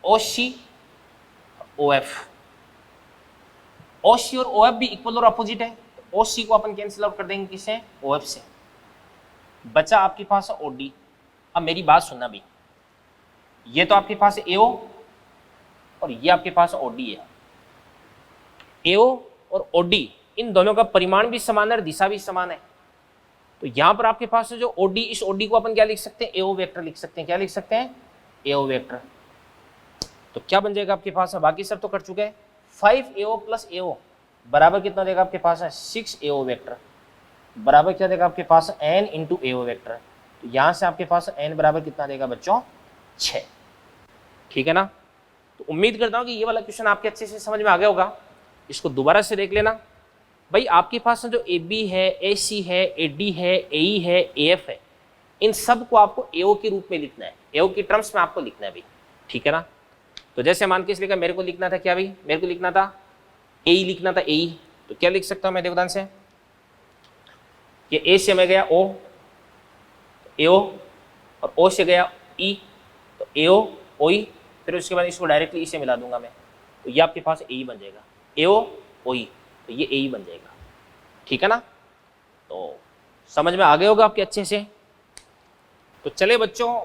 ओ सी ओ एफ, ओ सी और ओ एफ भी इक्वल और अपोजिट है, तो ओ सी को अपन कैंसिल आउट कर देंगे किससे, ओ एफ से। बचा आपके पास ओ डी। अब मेरी बात सुनना भी, ये तो आपके पास एओ और ये आपके पास ओ डी है। एओ और ओ डी इन दोनों का परिमाण भी समान है और दिशा भी समान है, तो यहां पर आपके पास जो ओ डी, इस ओ डी को अपन क्या लिख सकते हैं, एओ वेक्टर लिख सकते हैं। क्या लिख सकते हैं, एओ वेक्टर। तो क्या बन जाएगा आपके पास, बाकी सब तो कर चुके हैं, 5 एओ प्लस एओ बराबर कितना देगा आपके पास है 6 AO वेक्टर, बराबर क्या देगा आपके पास n इंटू AO वेक्टर। तो यहाँ से आपके पास n बराबर कितना देगा बच्चों 6। ठीक है ना। तो उम्मीद करता हूँ कि ये वाला क्वेश्चन आपके अच्छे से समझ में आ गया होगा। इसको दोबारा से देख लेना भाई। आपके पास जो AB है, AC है, AD है, AE है, AF है, इन सब को आपको AO के रूप में लिखना है, AO की टर्म्स में आपको लिखना है भाई। ठीक है ना। तो जैसे मान के इसलिए का मेरे को लिखना था क्या भाई, मेरे को लिखना था AE लिखना था AE, तो क्या लिख सकता हूँ मैं देवदान से, ये A से मैं गया O, AO, और O से गया E, तो AO OE, फिर उसके बाद इसको डायरेक्टली E से मिला दूंगा मैं, तो ये आपके पास AE बन जाएगा, AO OE, तो ये AE बन जाएगा। ठीक है ना। तो समझ में आ गया होगा आपके अच्छे से। तो चले बच्चों,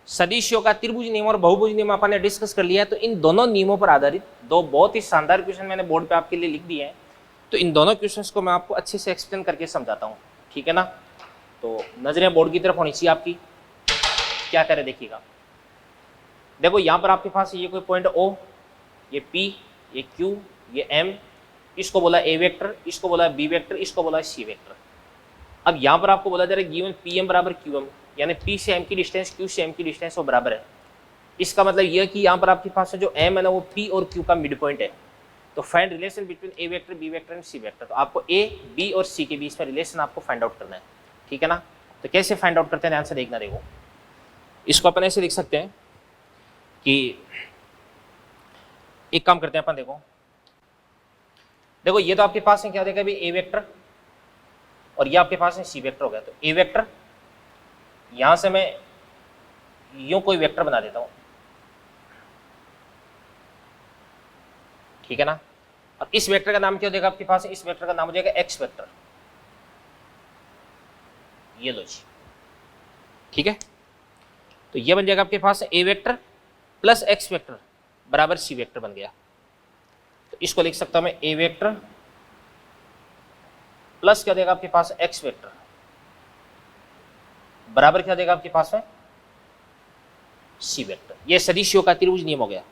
सदिशों का त्रिभुज नियम और बहुभुज नियम अपन ने डिस्कस कर लिया है। तो इन दोनों नियमों पर आधारित दो बहुत ही शानदार क्वेश्चन मैंने बोर्ड पे आपके लिए लिख दिए हैं। तो इन दोनों क्वेश्चंस को मैं आपको अच्छे से एक्सप्लेन करके समझाता हूँ। ठीक है ना। तो नजरें बोर्ड की तरफ होनी चाहिए आपकी। क्या करें देखिएगा, देखो यहाँ पर आपके पास ये कोई पॉइंट O, ये P, ये Q, ये M, इसको बोला A वेक्टर, इसको बोला B वेक्टर, इसको बोला C वेक्टर। अब यहाँ पर आपको बोला जा रहा है गिवन PM बराबर QM, यानी P से M की डिस्टेंस, Q से M की डिस्टेंस वो बराबर है। इसका मतलब यह कि यहाँ पर आपके पास जो M है ना वो P और Q का मिड पॉइंट है। तो find relation between A vector, B vector and C vector. तो आपको A, B और C के बीच में रिलेशन आपको फाइंड आउट करना है। ठीक है ना। तो कैसे फाइंड आउट करते हैं, आंसर देखना। देखो इसको अपन ऐसे लिख सकते हैं कि एक काम करते हैं अपन, देखो ये तो आपके पास है क्या देगा अभी A वेक्टर, और ये आपके पास है C वेक्टर हो गया। तो A वेक्टर यहां से मैं यूं कोई वेक्टर बना देता हूं। ठीक है ना। अब इस वेक्टर का नाम क्या हो जाएगा आपके पास, इस वेक्टर का नाम हो जाएगा X वेक्टर। ये लो जी। ठीक है। तो ये बन जाएगा आपके पास A vector plus X vector बराबर C वेक्टर बन गया। तो इसको लिख सकता हूं मैं A वेक्टर प्लस क्या देगा आपके पास X वेक्टर बराबर क्या देगा आपके पास में C वेक्टर। ये सदिशों का त्रिभुज नियम हो गया।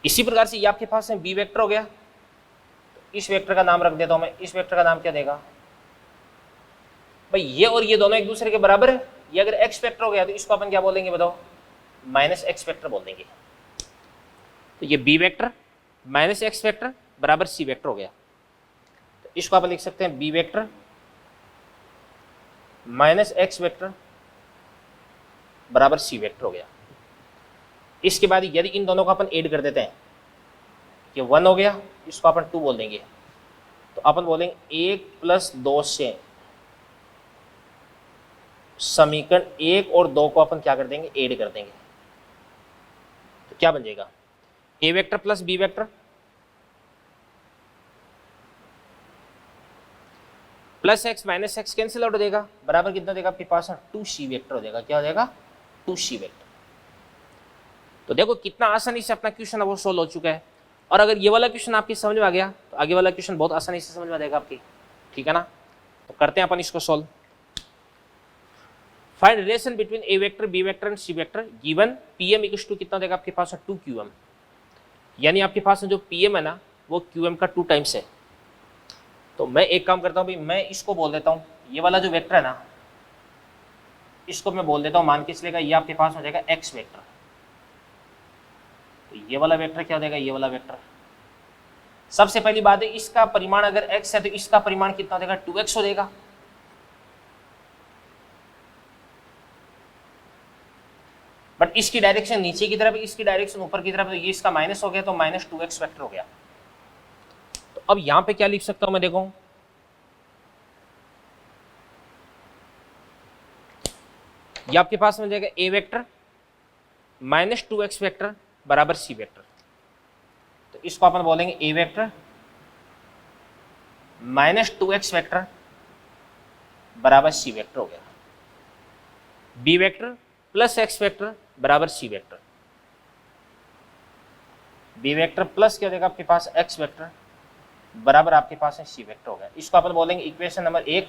इसी प्रकार से ये आपके पास में B वेक्टर हो गया। तो इस वेक्टर का नाम रख देता हूं मैं, इस वेक्टर का नाम क्या देगा भाई, ये और ये दोनों एक दूसरे के बराबर है। ये अगर X वेक्टर हो गया तो इसको अपन क्या बोलेंगे बताओ, माइनस X वेक्टर बोल देंगे। तो ये B vector minus X vector बराबर C वेक्टर हो गया। तो इसको अपन लिख सकते हैं B vector minus X vector बराबर C वेक्टर हो गया। इसके बाद यदि इन दोनों को अपन ऐड कर देते हैं, ये 1 हो गया, इसको अपन 2 बोल देंगे। तो अपन बोलेंगे 1 प्लस 2 से समीकरण 1 और 2 को अपन क्या कर देंगे, ऐड कर देंगे। तो क्या बन जाएगा A vector plus B vector plus x minus x cancel out हो जाएगा, बराबर कितना देगा आपके पास 2C वेक्टर हो जाएगा। क्या हो जाएगा 2C वेक्टर। तो देखो कितना आसानी से अपना क्वेश्चन वो सोल्व हो चुका है। और अगर ये वाला क्वेश्चन आपकी समझ में आ गया तो आगे वाला क्वेश्चन बहुत आसानी से समझ में आ जाएगा आपकी। ठीक है ना। तो करते हैं अपन इसको solve. Find relation between A vector, B vector and C vector given PM equals to कितना देगा आपके पास 2QM, यानी आपके पास जो PM है ना वो QM का 2 टाइम्स है। तो मैं एक काम करता हूँ भाई, मैं इसको बोल देता हूँ, ये वाला जो वेक्टर है ना इसको मैं बोल देता हूँ, मान के चलेगा ये आपके पास हो जाएगा X वेक्टर। तो ये वाला वेक्टर क्या हो जाएगा, ये वाला वेक्टर। सबसे पहली बात है इसका परिमाण अगर x है तो इसका परिमाण कितना हो जाएगा 2x हो जाएगा। बट इसकी डायरेक्शन नीचे की तरफ, इसकी डायरेक्शन ऊपर की तरफ, तो ये इसका माइनस हो गया, तो माइनस 2x वेक्टर हो गया। तो अब यहां पे क्या लिख सकता हूं मैं, देखो ये आपके पास मिल जाएगा A vector minus 2x vector बराबर C वेक्टर। तो इसको अपन बोलेंगे A vector minus 2x vector बराबर C वेक्टर हो गया। B vector plus x vector बराबर C vector. B vector plus क्या देगा आपके पास x वेक्टर बराबर आपके पास है C वेक्टर हो गया। इसको अपन बोलेंगे इक्वेशन नंबर 1,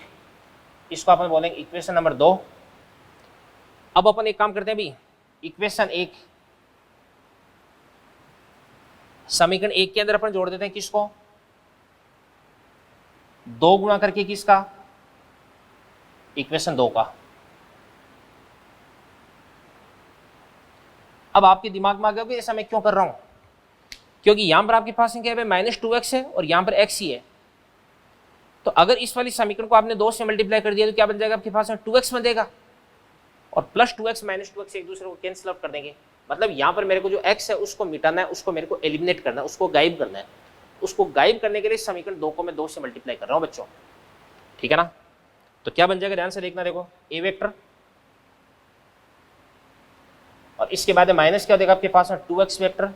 इसको अपन बोलेंगे इक्वेशन नंबर 2। अब अपन एक काम करते हैं भी, इक्वेशन 1 समीकरण 1 के अंदर अपन जोड़ देते हैं किसको, 2 गुणा करके किसका, इक्वेशन 2 का। अब आपके दिमाग में आ गया कि ऐसा मैं क्यों कर रहा हूं, क्योंकि यहां पर आपके पास क्या है, -2x है और यहां पर x ही है। तो अगर इस वाली समीकरण को आपने 2 से मल्टीप्लाई कर दिया तो क्या बन जाएगा आपके पास में, 2x बन जाएगा, और +2x -2x एक दूसरे को कैंसिल आउट कर देंगे। मतलब यहां पर मेरे को जो x है उसको मिटाना है, उसको मेरे को एलिमिनेट करना है, उसको गायब करना है। उसको गायब करने के लिए समीकरण 2 को मैं 2 से मल्टीप्लाई कर रहा हूं बच्चों, ठीक है ना। तो क्या बन जाएगा, ध्यान से देखना, देखो a वेक्टर और इसके बाद माइनस क्या देगा आपके पास में, 2x वेक्टर,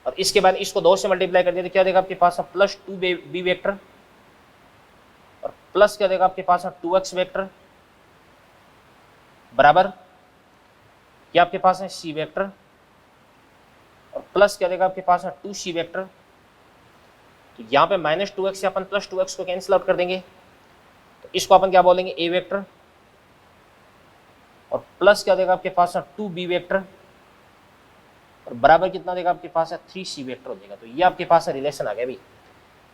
और इसके बाद इसको 2 से मल्टीप्लाई कर दिया तो क्या देगा आपके पास में, +2b वेक्टर, और प्लस क्या देगा आपके पास में, 2x वेक्टर बराबर क्या आपके पास है, c वेक्टर, और प्लस क्या देगा आपके पास में, 2c वेक्टर। तो यहाँ पे -2x से अपन +2x को कैंसिल आउट कर देंगे, तो इसको अपन क्या बोलेंगे, a वेक्टर, और प्लस क्या देगा आपके पास में, 2b वेक्टर, और बराबर कितना देगा आपके पास है, 3c वेक्टर हो जाएगा। तो ये आपके पास रिलेशन आ गया भाई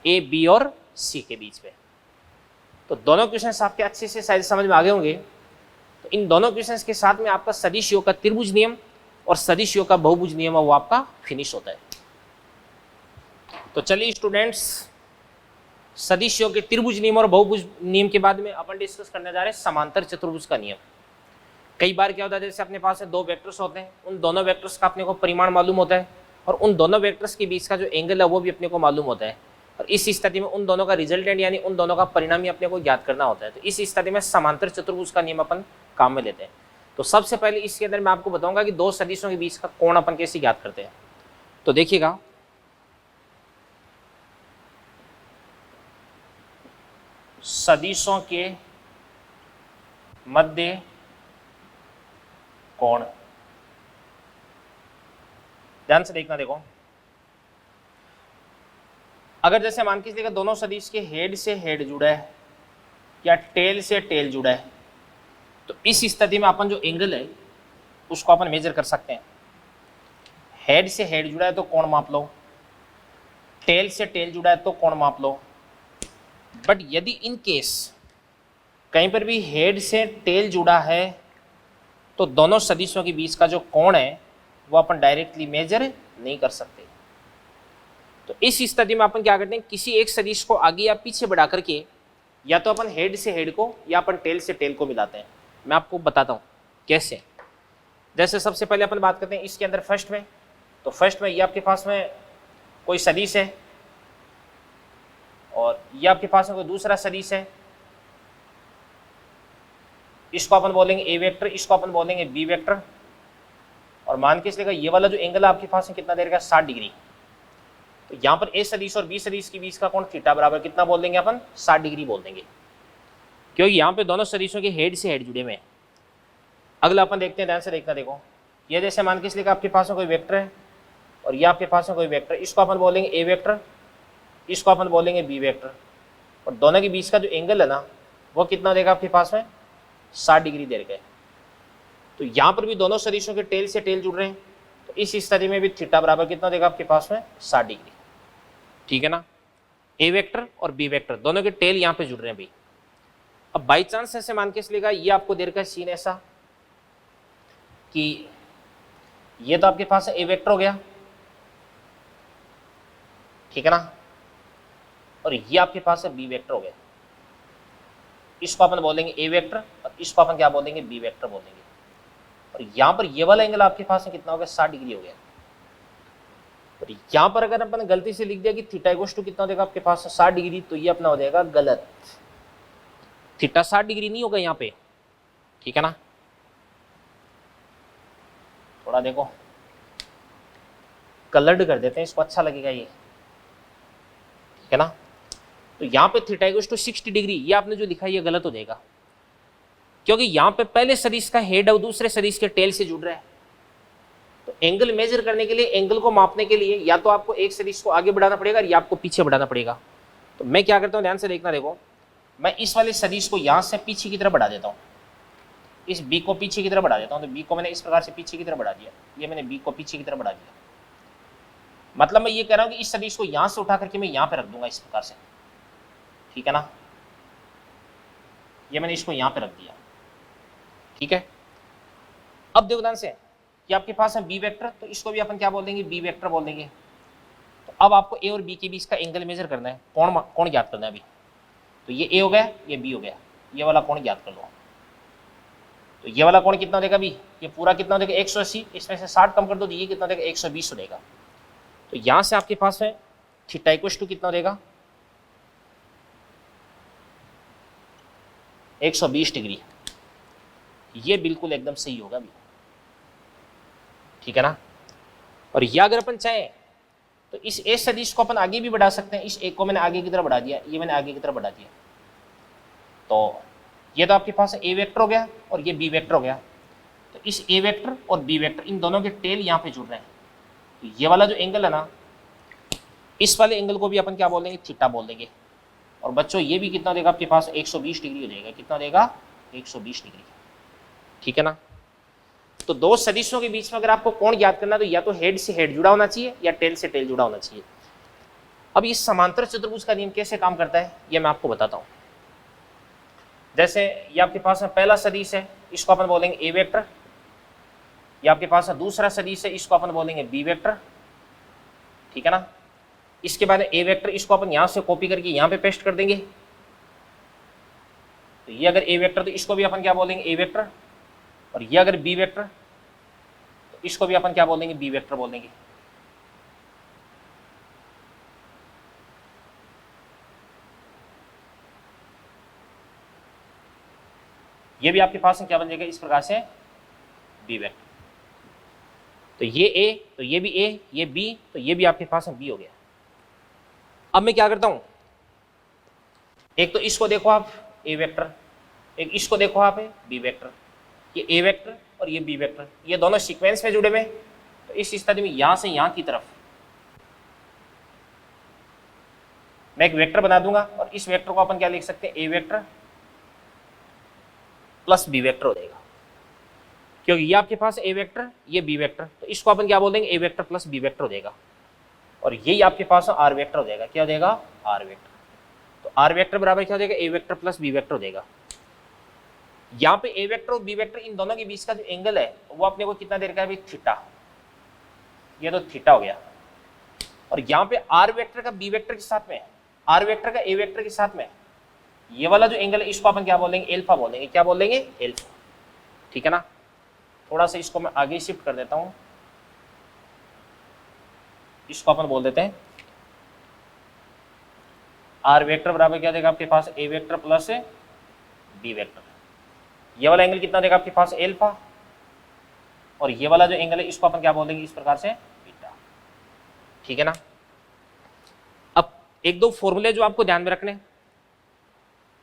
a b और c के बीच में। तो दोनों क्वेश्चंस आपके अच्छे से शायद समझ में आ गए होंगे। तो इन दोनों क्वेश्चंस के साथ में आपका सदिश योग का त्रिभुज नियम और सदिश योग का बहुभुज नियम है वो आपका फिनिश होता है। तो चलिए स्टूडेंट्स, सदिश योग के त्रिभुज नियम और बहुभुज नियम के बाद में अपन डिस्कस करने जा रहे हैं समांतर चतुर्भुज का नियम। कई बार क्या होता है, जैसे अपने पास 2 वेक्टर्स होते हैं, उन दोनों वेक्टर्स का अपने को परिमाण मालूम होता है और उन दोनों वेक्टर्स के बीच का जो एंगल है वो भी अपने को मालूम होता है, और इस स्थिति में उन दोनों का रिजल्टेंट यानी उन दोनों का परिणाम ही अपने को ज्ञात करना होता है। तो इस स्थिति में समांतर चतुर्भुज का नियम अपन काम में लेते हैं। तो सबसे पहले इसके अंदर मैं आपको बताऊंगा कि 2 सदिशों के बीच का कोण अपन कैसे ज्ञात करते हैं। तो देखिएगा, सदिशों के मध्य कोण, ध्यान से देखना, देखो अगर जैसे मान के चलिए दोनों सदिश के हेड से हेड जुड़ा है या टेल से टेल जुड़ा है, तो इस स्थिति में अपन जो एंगल है उसको अपन मेजर कर सकते हैं। हेड से हेड जुड़ा है तो कोण माप लो, टेल से टेल जुड़ा है तो कोण माप लो। बट यदि इन केस कहीं पर भी हेड से टेल जुड़ा है तो दोनों सदिशों के बीच का जो कोण है वो अपन डायरेक्टली मेजर नहीं कर सकते। तो इस स्थिति में अपन क्या करते हैं, किसी एक सदिश को आगे या पीछे बढ़ा करके या तो अपन हेड से हेड को या अपन टेल से टेल को मिलाते हैं। मैं आपको बताता हूँ कैसे। जैसे सबसे पहले अपन बात करते हैं इसके अंदर फर्स्ट में, तो फर्स्ट में ये आपके पास में कोई सदिश है और ये आपके पास में कोई दूसरा सदिश है, इसको अपन बोलेंगे ए वेक्टर, इसको अपन बोलेंगे बी वेक्टर, और मान के इसलिए ये वाला जो एंगल आपके पास में कितना दे रहा है, 60 डिग्री। तो यहाँ पर ए सदिश और बी सदिश के बीच का कोण थीटा बराबर कितना बोल देंगे अपन, 60 डिग्री बोल देंगे, क्योंकि यहाँ पे दोनों सदिशों के हेड से हेड जुड़े हुए हैं। अगला अपन देखते हैं, ध्यान से देखना, देखो ये जैसे मान के इसलिए आपके पास में कोई वेक्टर है और ये आपके पास में कोई वेक्टर, इसको अपन बोलेंगे ए वेक्टर, इसको अपन बोलेंगे बी वेक्टर, और दोनों के बीच का जो एंगल है ना वो कितना देगा आपके पास में, 60 डिग्री दे रखा है। तो यहाँ पर भी दोनों सदिशों के टेल से टेल जुड़ रहे हैं, तो इस स्थिति में भी थीटा बराबर कितना देगा आपके पास में, 60 डिग्री, ठीक है ना। ए वेक्टर और बी वेक्टर दोनों के टेल यहाँ पे जुड़ रहे हैं भाई। अब बाई चांस ऐसे मान के चलेगा, ये आपको दे रखा है सीन ऐसा कि ये तो आपके पास ए वेक्टर हो गया, ठीक है ना, और ये आपके पास है बी वेक्टर हो गया। इसको अपन बोलेंगे ए वेक्टर और इसको अपन क्या बोलेंगे, बी वेक्टर बोलेंगे। और यहाँ पर ये वाला एंगल आपके पास में कितना हो गया, 60 डिग्री हो गया। और यहाँ पर अगर अपन गलती से लिख दिया कि थीटा इक्वल्स टू कितना देगा आपके पास 60 डिग्री, तो ये अपना हो जाएगा गलत। थीटा 60 डिग्री नहीं होगा यहाँ पे, ठीक है ना। थोड़ा देखो कलर्ड कर देते हैं इसको, अच्छा लगेगा ये, ठीक है ना। तो यहाँ पे थीटा इक्वल्स टू 60 डिग्री, ये आपने जो लिखा है ये गलत हो जाएगा, क्योंकि यहाँ पे पहले सदिश का हेड और दूसरे सदिश के टेल से जुड़ रहा है। तो एंगल मेजर करने के लिए, एंगल को मापने के लिए या तो आपको एक सदिश को आगे बढ़ाना पड़ेगा या आपको पीछे बढ़ाना पड़ेगा। तो मैं क्या करता हूँ, ध्यान से देखना, देखो मैं इस वाले सदिश को यहाँ से पीछे की तरफ बढ़ा देता हूँ, इस बी को पीछे की तरफ बढ़ा देता हूँ। तो बी को मैंने इस प्रकार से पीछे की तरफ बढ़ा दिया, ये मैंने बी को पीछे की तरफ बढ़ा दिया। मतलब मैं ये कह रहा हूं कि इस सदिश को यहां से उठा करके मैं यहां पे रख दूंगा इस प्रकार से, ठीक है ना, ये मैंने इसको यहां पे रख दिया, ठीक है। अब देखो ध्यान से कि आपके पास है बी वेक्टर, तो इसको भी अपन क्या बोल देंगे, बी वेक्टर बोल देंगे। तो अब आपको ए और बी के बीच का एंगल मेजर करना है, कोण ज्ञात करना है अभी। तो ये ए हो गया, ये बी हो गया, ये वाला कोण ज्ञात कर लो। तो ये वाला कोण कितना देगा अभी, ये पूरा कितना देगा 180, इसमें से 60 कम कर दो तो ये कितना देगा 120 देगा। तो यहां से आपके पास है थीटा इक्वल टू कितना देगा 120 डिग्री। ये बिल्कुल एकदम सही होगा अभी, ठीक है ना। और यह अगर अपन चाहें तो इस ए सदिश को अपन आगे भी बढ़ा सकते हैं, इस ए को मैंने आगे की तरफ बढ़ा दिया, ये मैंने आगे की तरफ बढ़ा दिया। तो ये तो आपके पास ए वेक्टर हो गया और ये बी वेक्टर हो गया। तो इस ए वेक्टर और बी वेक्टर इन दोनों के टेल यहाँ पे जुड़ रहे हैं। तो ये वाला जो एंगल है ना, इस वाले एंगल को भी अपन क्या बोल देंगे, थीटा बोल देंगे। और बच्चों ये भी कितना देगा आपके पास 120 डिग्री हो जाएगा, कितना देगा 120 डिग्री, ठीक है ना। तो दो सदिशों के बीच में अगर आपको कोण ज्ञात करना तो या तो हेड से हेड जुड़ा होना चाहिए या टेल से टेल जुड़ा होना चाहिए। अब इस समांतर चतुर्भुज का नियम कैसे काम करता है ये मैं आपको बताता हूं। जैसे ये आपके पास में पहला सदिश है, इसको अपन बोलेंगे ए वेक्टर। ये आपके पास दूसरा सदिश है, इसको अपन बोलेंगे बी वेक्टर, ठीक है ना। इसके बाद ए वेक्टर, इसको अपन यहां से कॉपी करके यहां पे पेस्ट कर देंगे। तो ये अगर ए वेक्टर तो इसको भी अपन क्या बोलेंगे ए वेक्टर, और ये अगर बी वेक्टर तो इसको भी अपन क्या बोलेंगे बी वेक्टर बोल देंगे। ये भी आपके पास में क्या बन जाएगा इस प्रकार से बी वेक्टर। तो ये ए, तो ये भी ए, ये बी, तो ये भी आपके पास में बी हो गया। अब मैं क्या करता हूं, एक तो इसको देखो आप ए वेक्टर, एक इसको देखो आप बी वेक्टर। ये ए वेक्टर और ये बी वेक्टर, ये दोनों सीक्वेंस में जुड़े हुए। तो इस स्थिति में यहां से यहां की तरफ मैं एक वेक्टर बना दूंगा और इस वेक्टर को अपन क्या लिख सकते हैं, A vector plus B vector हो जाएगा, क्योंकि ये आपके पास ए वेक्टर, ये बी वेक्टर, तो इसको अपन क्या बोल देंगे ए वेक्टर प्लस बी वेक्टर हो जाएगा। और यही आपके पास आर वेक्टर हो जाएगा, क्या हो जाएगा आर वेक्टर। तो आर वेक्टर बराबर क्या हो जाएगा, ए वेक्टर प्लस बी वेक्टर हो जाएगा। यहाँ पे ए वेक्टर और बी वेक्टर इन दोनों के बीच का जो एंगल है वो अपने को कितना दे रखा है, थीटा। ये तो थीटा हो गया। और यहाँ पे आर वेक्टर का बी वेक्टर के साथ में, आर वेक्टर का ए वेक्टर के साथ में ये वाला जो एंगल है इसको अपन क्या बोलेंगे, एल्फा बोलेंगे। क्या बोलेंगे, एल्फा, ठीक है ना। थोड़ा सा इसको मैं आगे शिफ्ट कर देता हूं, इसको अपन बोल देते हैं आर वेक्टर बराबर क्या देगा आपके पास, ए वेक्टर प्लस बी वेक्टर। ये वाला एंगल कितना देगा आपके पास, एल्फा। और ये वाला जो एंगल है इसको अपन क्या बोल देंगे इस प्रकार से, बीटा, ठीक है ना। अब एक दो फॉर्मूले जो आपको ध्यान में रखने,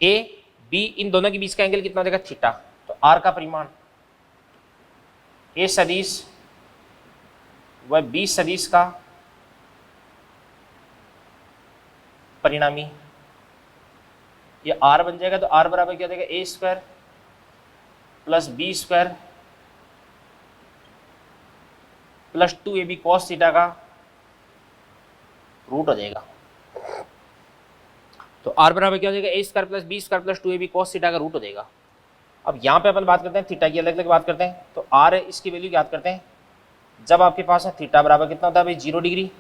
ए बी इन दोनों के बीच का एंगल कितना देगा, थीटा। तो आर का परिमाण ए सदिश व बी सदिश का परिणामी, ये आर बन जाएगा। तो आर बराबर क्या देगा, A square plus B square plus 2ab cos theta का रूट हो जाएगा। तो आर बराबर क्या हो जाएगा, A square plus B square plus 2ab cos theta का रूट हो जाएगा। अब यहाँ पे अपन बात करते हैं थीटा की, अलग अलग बात करते हैं। तो आर है, इसकी वैल्यू याद करते हैं। जब आपके पास है थीटा बराबर कितना होता है भाई, 0 डिग्री।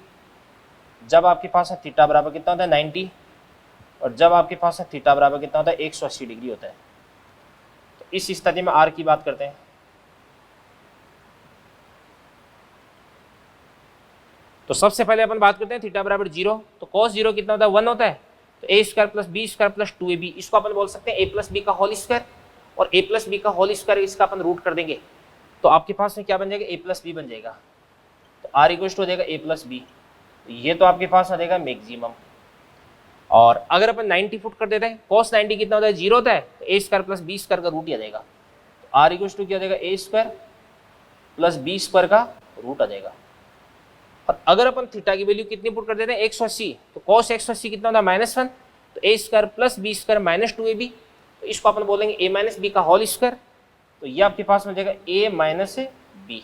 जब आपके पास है थीटा बराबर कितना होता है, 90। और जब आपके पास है थीटा बराबर कितना होता है, 180 डिग्री होता है। तो इस स्थिति में आर की बात करते हैं। तो सबसे पहले अपन बात करते हैं थीटा बराबर 0। तो कॉस 0 कितना होता है, 1 होता है। तो A square plus B square plus 2ab, इसको अपन बोल सकते हैं ए प्लस बी का होल स्क्वायर। और ए प्लस बी का होल स्क्वायर इसका अपन रूट कर देंगे। तो आपके पास में क्या बन जाएगा, ए प्लस बी बन जाएगा। तो आर इक्वल टू हो जाएगा ए प्लस बी। ये तो आपके पास आ जाएगा मैक्सिमम। और अगर अपन 90 फुट कर देते हैं, cos 90 कितना होता है, 0 होता है। तो A square plus B square का रूट ही आ जाएगा। तो आर इक्वल टू क्या हो जाएगा, A square plus B square का रूट आ जाएगा। और अगर अपन थीटा की वैल्यू कितनी पुट कर देते हैं, 180, तो cos 180 कितना होता है, -1। तो A square plus B square minus 2ab, तो इसको अपन बोलेंगे ए माइनस बी का होल स्क्वायर। तो ये आपके पास मिल जाएगा ए माइनस बी,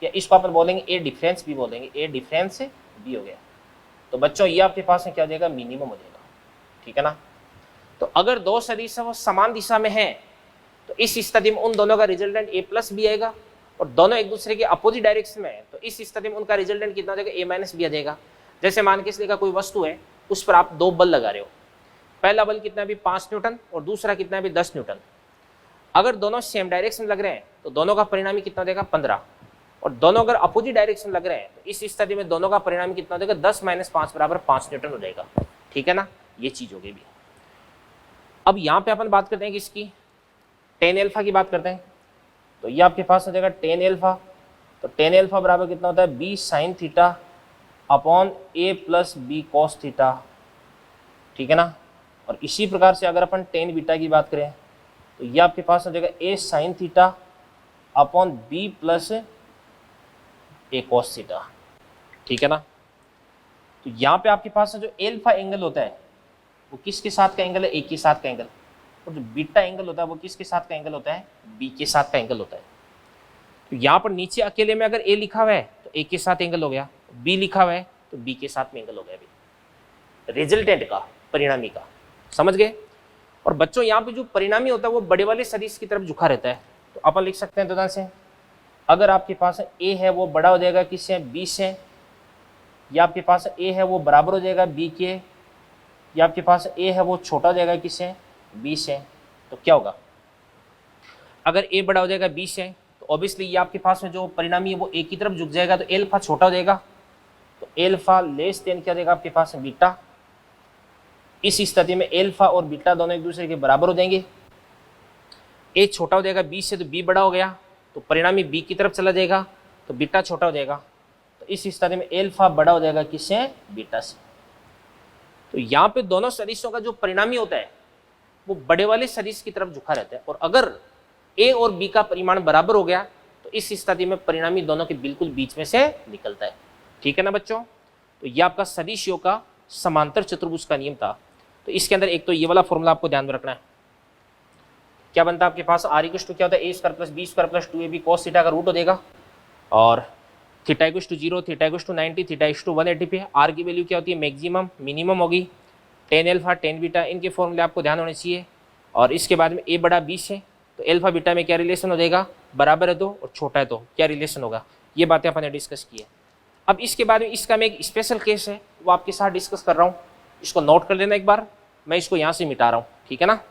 या इसको अपन बोलेंगे ए डिफरेंस भी बोलेंगे, ए डिफरेंस बी हो गया। तो बच्चों ये आपके पास में क्या हो जाएगा, मिनिमम हो जाएगा, ठीक है ना। तो अगर दो सदिश वो समान दिशा में है तो इस स्थिति में उन दोनों का रिजल्टेंट ए प्लस बी आएगा, और दोनों एक दूसरे के अपोजिट डायरेक्शन में है तो इस स्थिति में उनका रिजल्टेंट कितना हो जाएगा, ए माइनस बी आ जाएगा। जैसे मान के इसलिए कोई वस्तु है, उस पर आप दो बल लगा रहे हो, पहला बल कितना भी 5 न्यूटन और दूसरा कितना भी 10 न्यूटन। अगर दोनों सेम डायरेक्शन लग रहे हैं तो दोनों का परिणामी कितना हो जाएगा, 15, और दोनों अगर अपोजिट डायरेक्शन लग रहे हैं तो इस स्थिति में दोनों का परिणामी कितना हो जाएगा, 10 माइनस 5 बराबर 5 न्यूटन हो जाएगा, ठीक है ना। ये चीज हो गई भी। अब यहाँ पे अपन बात करते हैं किसकी, टेन एल्फा की बात करते हैं। तो ये आपके पास हो जाएगा टेन एल्फा, तो टेन एल्फा बराबर कितना होता है, बी साइन थीटा अपॉन ए प्लस बी कॉस थीटा, ठीक है ना। और इसी प्रकार से अगर अपन टेन बीटा की बात करें तो ये आपके पास हो जाएगा A sine theta upon B plus A cos theta, ठीक है ना। तो यहाँ पे आपके पास जो एल्फा एंगल होता है वो किसके साथ का एंगल है, ए के साथ का एंगल, और जो बीटा एंगल होता है वो किसके साथ का एंगल होता है, बी के साथ का एंगल होता है। तो यहाँ पर नीचे अकेले में अगर ए लिखा हुआ है तो ए के साथ एंगल हो गया, बी लिखा हुआ है तो बी के साथ में एंगल हो गया, अभी रिजल्टेंट का, परिणामी का, समझ गए। और बच्चों यहाँ पे जो परिणामी होता है वो बड़े वाले सदिश की तरफ झुका रहता है, तो अपन लिख सकते हैं दोनों से, अगर आपके पास ए है वो बड़ा हो जाएगा किससे, बी से, या आपके पास ए है वो बराबर हो जाएगा बी के, या आपके पास ए है वो छोटा हो जाएगा किससे, बी से। तो क्या होगा, अगर ए बड़ा हो जाएगा बी से तो ऑब्वियसली ये आपके पास में जो परिणामी है वो ए की तरफ झुक जाएगा, तो एल्फा छोटा हो जाएगा, तो एल्फा लेस देन क्या हो जाएगा आपके पास में बीटा। इस स्थिति में एल्फा और बीटा दोनों एक दूसरे के बराबर हो जाएंगे, ए छोटा हो जाएगा बी से तो बी बड़ा हो गया, तो परिणामी बी की तरफ चला जाएगा तो बीटा छोटा हो जाएगा, तो इस स्थिति में एल्फा बड़ा हो जाएगा किससे, बीटा से। तो यहाँ पे दोनों सदिशों का जो परिणामी होता है वो बड़े वाले सदिश की तरफ झुका रहता है, और अगर ए और बी का परिमाण बराबर हो गया तो इस स्थिति में परिणामी दोनों के बिल्कुल बीच में से निकलता है, ठीक है ना बच्चों। तो ये आपका सदिशों का समांतर चतुर्भुज का नियम था। तो इसके अंदर एक तो ये वाला फॉर्मूला आपको ध्यान में रखना है, क्या बनता है आपके पास, आर इक्वल टू क्या होता है, A square plus B square plus 2ab cos theta का रूट हो देगा, और theta equal to 0, theta equal to 90, theta equal to 180 पे आर की वैल्यू क्या होती है, मैक्सिमम मिनिमम होगी, टेन एल्फा टेन बीटा इनके फॉर्मूले आपको ध्यान होने चाहिए। और इसके बाद में ए बड़ा बी से, तो एल्फा बीटा में क्या रिलेशन हो जाएगा, बराबर है तो और छोटा है तो क्या रिलेशन होगा, ये बातें अपन ने डिस्कस की है। अब इसके बाद में इसका मैं एक स्पेशल केस है वो आपके साथ डिस्कस कर रहा हूँ, इसको नोट कर लेना एक बार, मैं इसको यहाँ से मिटा रहा हूँ, ठीक है ना।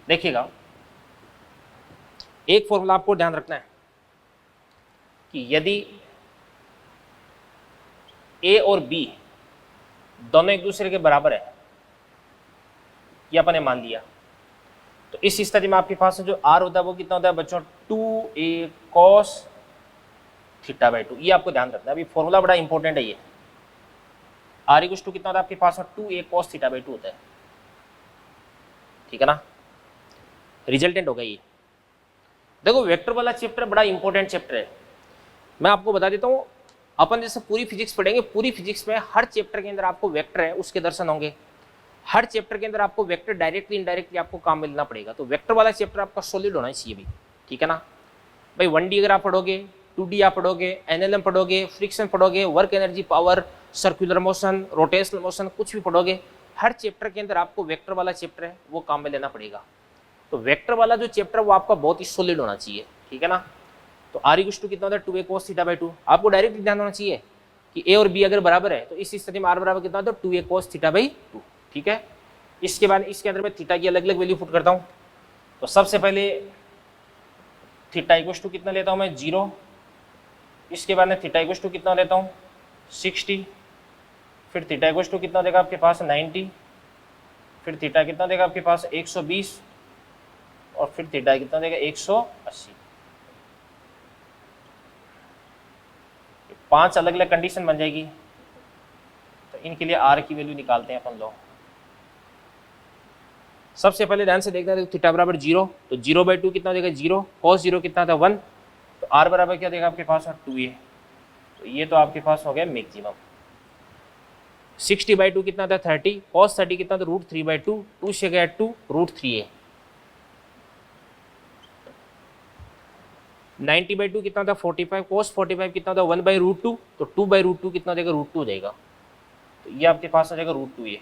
देखिएगा एक फॉर्मूला आपको ध्यान रखना है कि यदि ए और बी दोनों एक दूसरे के बराबर है, ये अपन ने मान लिया, तो इस स्थिति में आपके पास जो आर होता है वो कितना होता है बच्चों, 2a cos थीटा बाई 2, ये आपको ध्यान रखना है, अभी फॉर्मूला बड़ा इंपॉर्टेंट है ये। आर इक्वल टू कितना होता है आपके पास, 2a cos थीटा बाई 2 होता है, ठीक है ना। रिजल्टेंट होगा ये। देखो वेक्टर वाला चैप्टर बड़ा इंपॉर्टेंट चैप्टर है, मैं आपको बता देता हूँ, अपन जैसे पूरी फिजिक्स पढ़ेंगे, पूरी फिजिक्स में हर चैप्टर के अंदर आपको वेक्टर है उसके दर्शन होंगे, हर चैप्टर के अंदर आपको वेक्टर डायरेक्टली इनडायरेक्टली आपको काम मिलना पड़ेगा, तो वेक्टर वाला चैप्टर आपका सॉलिड होना चाहिए भाई, ठीक है ना भाई। 1D अगर आप पढ़ोगे, 2D आप पढ़ोगे, एनएलएम पढ़ोगे, फ्रिक्शन पढ़ोगे, work energy power, circular motion, rotational motion, कुछ भी पढ़ोगे, हर चैप्टर के अंदर आपको वेक्टर वाला चैप्टर है वो काम में लेना पड़ेगा। तो वेक्टर वाला जो चैप्टर वो आपका बहुत ही सॉलिड होना चाहिए, ठीक है ना। तो आर इक्वल टू कितना होता है, 2a cos थीटा बाई 2, आपको डायरेक्ट ध्यान होना चाहिए कि ए और बी अगर बराबर है तो इस स्थिति में आर बराबर कितना होता है, 2a cos थीटा बाई 2, ठीक है। इसके बाद इसके अंदर मैं थीटा की अलग अलग वैल्यू पुट करता हूँ। तो सबसे पहले थीटा इक्वल टू कितना लेता हूँ मैं, 0, इसके बाद में थीटा इक्वल टू कितना लेता हूँ, 60, फिर थीटा इक्वल टू कितना देगा आपके पास 90, फिर थीटा कितना देगा आपके पास 120, और फिर थीटा कितना देगा 180। 5 अलग अलग कंडीशन बन जाएगी, तो इनके लिए आर की वैल्यू निकालते हैं अपन लोग। सबसे पहले ध्यान से देखना है, थीटा बराबर 0, तो 0/2 कितना देगा 0, cos 0 कितना था 1, तो आर बराबर क्या देगा आपके पास 2a, तो ये तो आपके पास हो गया मैक्सिमम। 60/2 कितना था 30, cos 30 कितना था √3/2, 2 से गया 2 √3a। 90/2 कितना होता है 45, cos 45 कितना होता है 1/√2, तो 2/√2 कितना हो जाएगा √2 हो जाएगा, तो ये आपके पास आ जाएगा √2। ये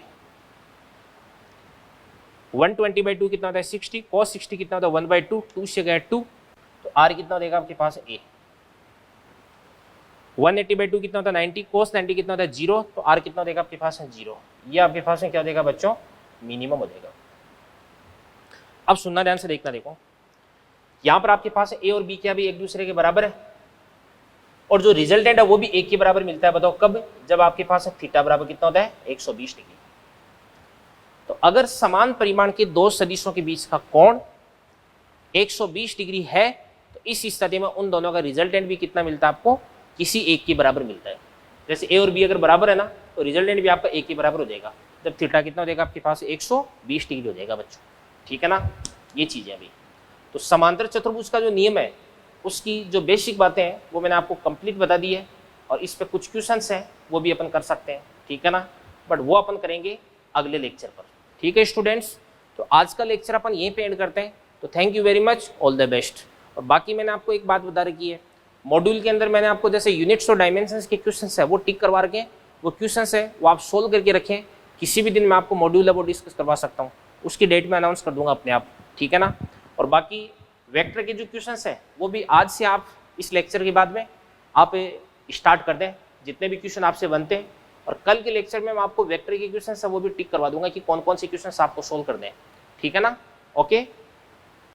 120/2 कितना होता है 60, cos 60 कितना होता है 1/2, 2 से गया 2, तो r कितना देगा आपके पास a। 180/2 कितना होता है 90, cos 90 कितना होता है 0, तो r कितना देगा आपके पास है 0। ये आपके पास में क्या देगा बच्चों, मिनिमम हो जाएगा। अब सुनना ध्यान से देखना, देखो यहाँ पर आपके पास a और b क्या भी एक दूसरे के बराबर है, और जो रिजल्टेंट है वो भी एक के बराबर मिलता है। बताओ कब, जब आपके पास थीटा बराबर कितना होता है 120 डिग्री। तो अगर समान परिमाण के दो सदिशों के बीच का कोण 120 डिग्री है, तो इस स्थिति में उन दोनों का रिजल्टेंट भी कितना मिलता है आपको, किसी एक के बराबर मिलता है। जैसे ए और बी अगर बराबर है ना, तो रिजल्टेंट भी आपका एक के बराबर हो जाएगा, जब थीटा कितना हो जाएगा आपके पास 120 डिग्री हो जाएगा बच्चों, ठीक है ना। ये चीज़ें अभी तो समांतर चतुर्भुज का जो नियम है उसकी जो बेसिक बातें हैं वो मैंने आपको कंप्लीट बता दी है, और इस पर कुछ क्वेश्चंस हैं वो भी अपन कर सकते हैं, ठीक है ना, बट वो अपन करेंगे अगले लेक्चर पर, ठीक है स्टूडेंट्स। तो आज का लेक्चर अपन यहीं पे एंड करते हैं, तो thank you very much, all the best. और बाकी मैंने आपको एक बात बता रखी है, मॉड्यूल के अंदर मैंने आपको जैसे यूनिट्स और डायमेंशंस के क्वेश्चंस है वो टिक करवा रखे, वो क्वेश्चंस है वो आप सोल्व करके रखें। किसी भी दिन मैं आपको मॉड्यूल है वो डिस्कस करवा सकता हूँ, उसकी डेट में अनाउंस कर दूंगा अपने आप, ठीक है ना। और बाकी वेक्टर के जो क्वेश्चंस हैं वो भी आज से आप इस लेक्चर के बाद में आप स्टार्ट कर दें, जितने भी क्वेश्चन आपसे बनते हैं, और कल के लेक्चर में मैं आपको वेक्टर के क्वेश्चन है वो भी टिक करवा दूंगा कि कौन कौन से क्वेश्चन आपको सोल्व कर दें, ठीक है ना। ओके।